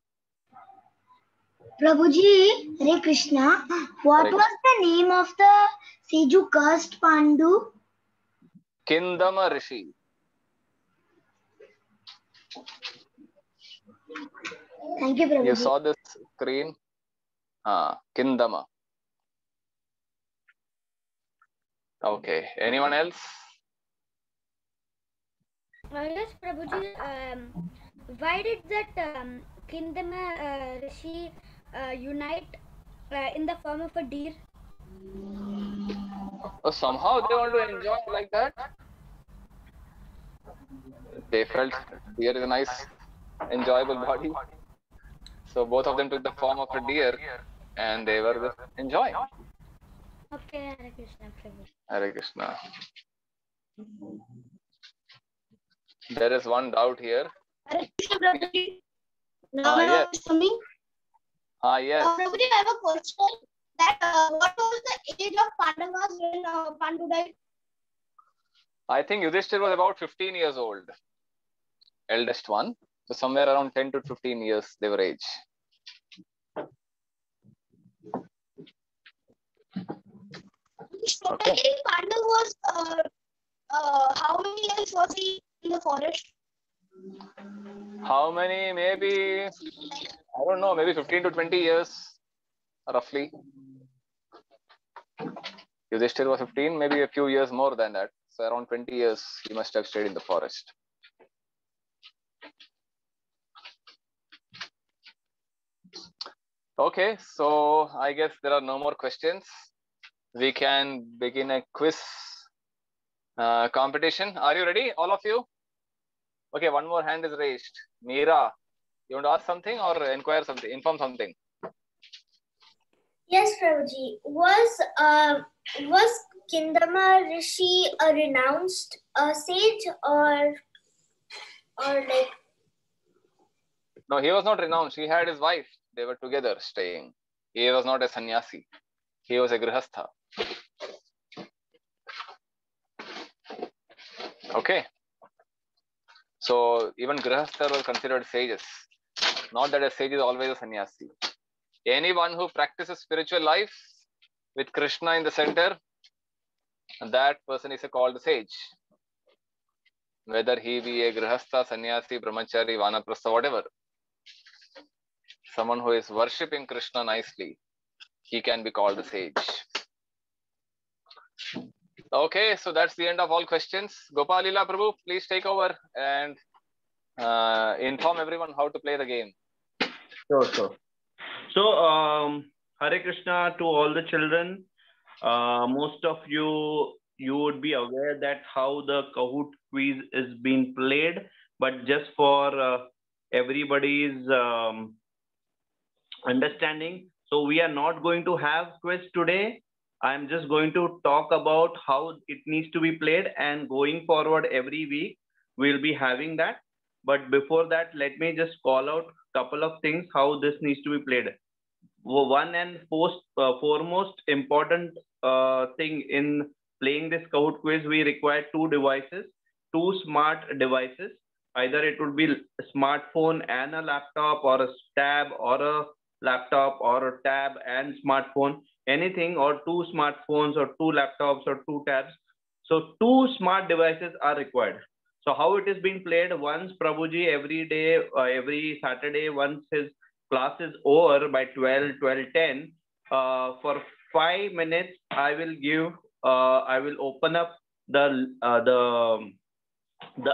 Prabhuji, Hare Krishna. What Hare was the name of the sage who cursed Pandu? Kindama Rishi. Thank you, Prabhuji. You saw this screen? Kindama. Okay. Anyone else? Yes, Prabhuji. Why did that Kindama Rishi unite in the form of a deer? Oh, somehow they want to enjoy like that. They felt deer is a nice, enjoyable body. So both of them took the form of a deer and they were just enjoying. Okay, Hare Krishna, Prabhuji. Hare Krishna. There is one doubt here. Hare Krishna, Prabhuji. Now Yes. coming. Yes. Prabhuji, I have a question. That what was the age of Pandavas when Pandu died? I think Yudhishthir was about 15 years old. Eldest one. So somewhere around 10 to 15 years they were age. Okay. Pandu was how many years was he in the forest? How many? Maybe, I don't know, maybe 15 to 20 years, roughly. Yudhishthir was 15, maybe a few years more than that. So around 20 years, he must have stayed in the forest. Okay, so I guess there are no more questions. We can begin a quiz competition. Are you ready, all of you? Okay, one more hand is raised. Meera, you want to ask something or inquire something, inform something? Yes, Prabhuji. Was Kindama Rishi a renounced sage or like? No, he was not renounced. He had his wife. They were together staying. He was not a sannyasi. He was a grihastha. Okay. So even grihastha was considered sages. Not that a sage is always a sannyasi. Anyone who practices spiritual life with Krishna in the center, that person is called a sage. Whether he be a grihastha, sannyasi, brahmachari, vanaprastha, whatever. Someone who is worshipping Krishna nicely, he can be called a sage. Okay, so that's the end of all questions. Gopal Lila Prabhu, please take over and inform everyone how to play the game. Sure. So, Hare Krishna to all the children. Most of you would be aware that how the Kahoot quiz is being played, but just for everybody's understanding. So we are not going to have quiz today. I'm just going to talk about how it needs to be played, and going forward every week we'll be having that. But before that, let me just call out a couple of things how this needs to be played. One and foremost important thing in playing this Kahoot quiz, we require two devices, two smart devices. Either it would be a smartphone and a laptop, or a tab or a laptop, or a tab and smartphone, anything, or two smartphones or two laptops or two tabs. So two smart devices are required. So how it is being played, once Prabhuji every day, every Saturday, once his class is over by 12:10, for 5 minutes, I will open up the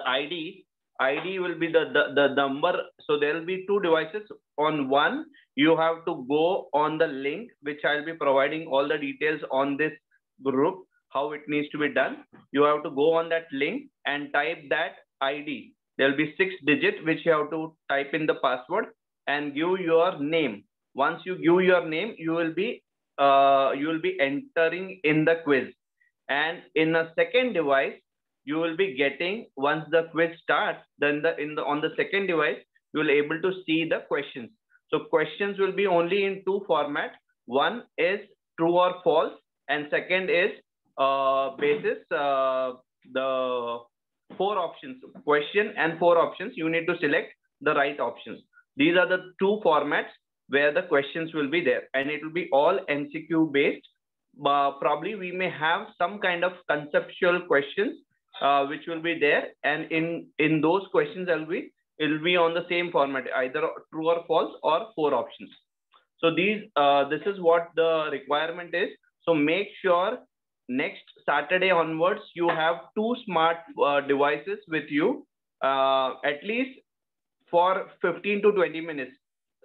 ID. ID will be the number. So there will be two devices. On one, you have to go on the link, which I'll be providing all the details on this group, how it needs to be done. You have to go on that link and type that ID. There'll be 6 digits, which you have to type in the password and give your name. Once you give your name, you will be entering in the quiz. And in a second device, you will be getting, once the quiz starts, then on the second device, you will able to see the questions. So questions will be only in two formats. One is true or false, and second is basis the 4 options, question and 4 options. You need to select the right options. These are the 2 formats where the questions will be there, and it will be all MCQ based. Probably we may have some kind of conceptual questions which will be there, and in those questions it will be on the same format, either true or false or 4 options. So this is what the requirement is. So make sure next Saturday onwards you have 2 smart devices with you, at least for 15 to 20 minutes,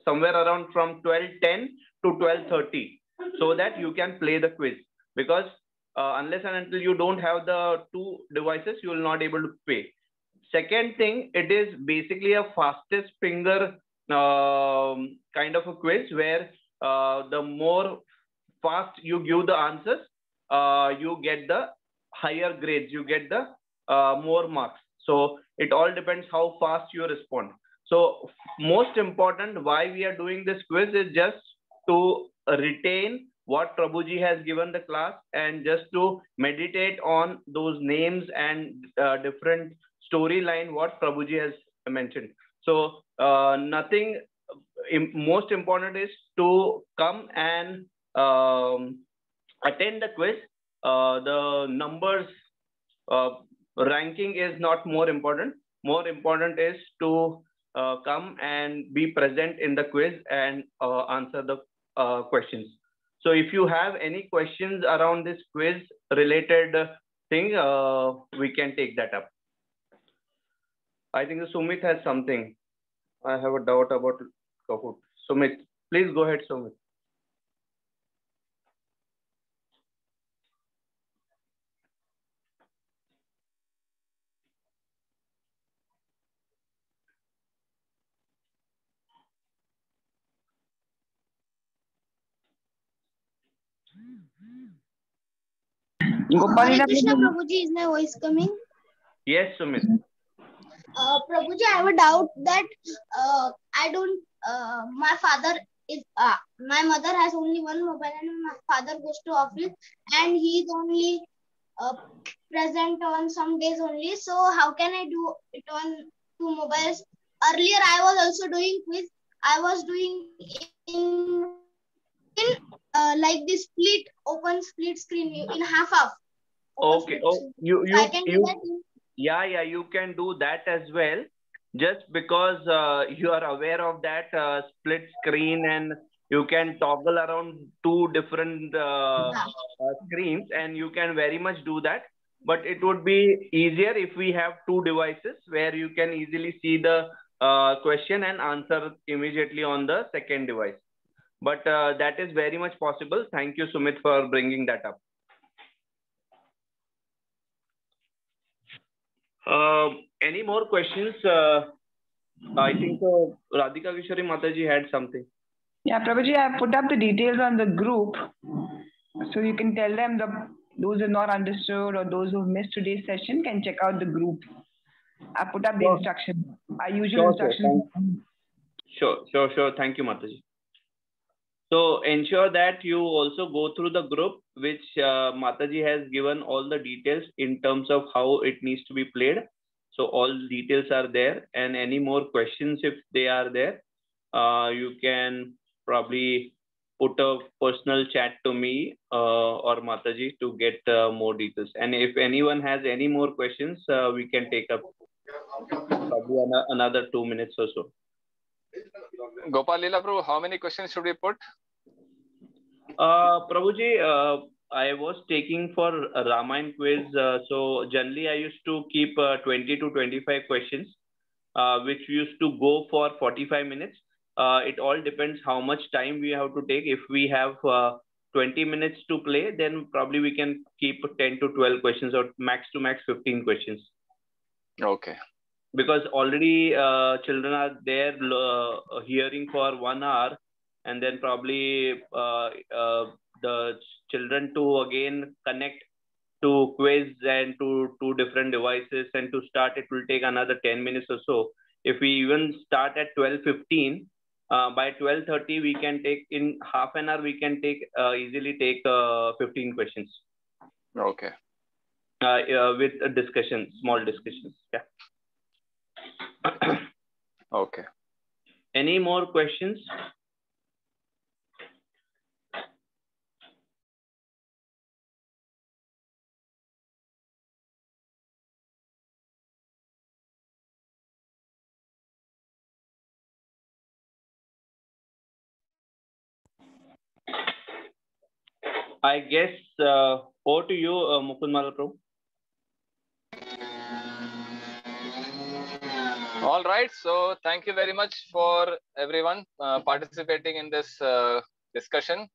somewhere around from 12:10 to 12:30, so that you can play the quiz. Because unless and until you don't have the 2 devices, you will not able to play. Second thing, it is basically a fastest finger kind of a quiz, where the more fast you give the answers, you get the higher grades, you get the more marks. So it all depends how fast you respond. So most important, why we are doing this quiz is just to retain what Prabhuji has given the class, and just to meditate on those names and different storyline what Prabhuji has mentioned. So nothing, most important is to come and attend the quiz. The numbers ranking is not more important. More important is to come and be present in the quiz and answer the questions. So if you have any questions around this quiz related thing, we can take that up. I think Sumit has something. I have a doubt about Kahoot. Sumit, please go ahead, Sumit. Hare Krishna, Prabhuji, is my voice coming? Yes, Sumit. Prabhuji, I have a doubt that I don't, my father is, my mother has only one mobile and my father goes to office and he is only present on some days only. So how can I do it on 2 mobiles? Earlier, I was also doing quiz. I was doing in like this open split screen in half. Okay. Oh, you can do that as well. Just because you are aware of that split screen, and you can toggle around 2 different screens, and you can very much do that. But it would be easier if we have 2 devices where you can easily see the question and answer immediately on the second device. But that is very much possible. Thank you, Sumit, for bringing that up. Any more questions? I think Radhika Kishori Mataji had something. Yeah, Prabhuji, I have put up the details on the group, so you can tell them those who are not understood or those who missed today's session can check out the group. I put up the instructions, our usual instructions. Sure. Thank you, Mataji. So ensure that you also go through the group, which Mataji has given all the details in terms of how it needs to be played. So all details are there, and any more questions, if they are there, you can probably put a personal chat to me or Mataji to get more details. And if anyone has any more questions, we can take up probably another 2 minutes or so. Gopal Leela Prabhu, how many questions should we put? Prabhuji, I was taking for a Ramayana quiz. So generally I used to keep 20 to 25 questions, which used to go for 45 minutes. It all depends how much time we have to take. If we have 20 minutes to play, then probably we can keep 10 to 12 questions, or max to max 15 questions. Okay. Because already children are there hearing for 1 hour, and then probably the children to again connect to quiz and to 2 different devices, and to start it will take another 10 minutes or so. If we even start at 12:15, by 12:30 we can take, in half an hour we can take easily take 15 questions. Okay. with a discussion, small discussions. Yeah. Okay. Any more questions? I guess over to you, Mukund Malaprabhu. All right. So thank you very much for everyone participating in this discussion.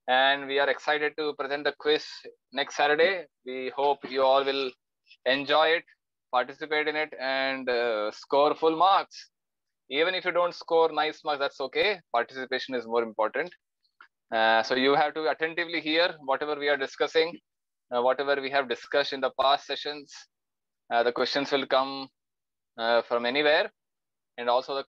And we are excited to present the quiz next Saturday. We hope you all will enjoy it, participate in it, and score full marks. Even if you don't score nice marks, that's okay. Participation is more important. So you have to attentively hear whatever we are discussing, whatever we have discussed in the past sessions. The questions will come from anywhere, and also the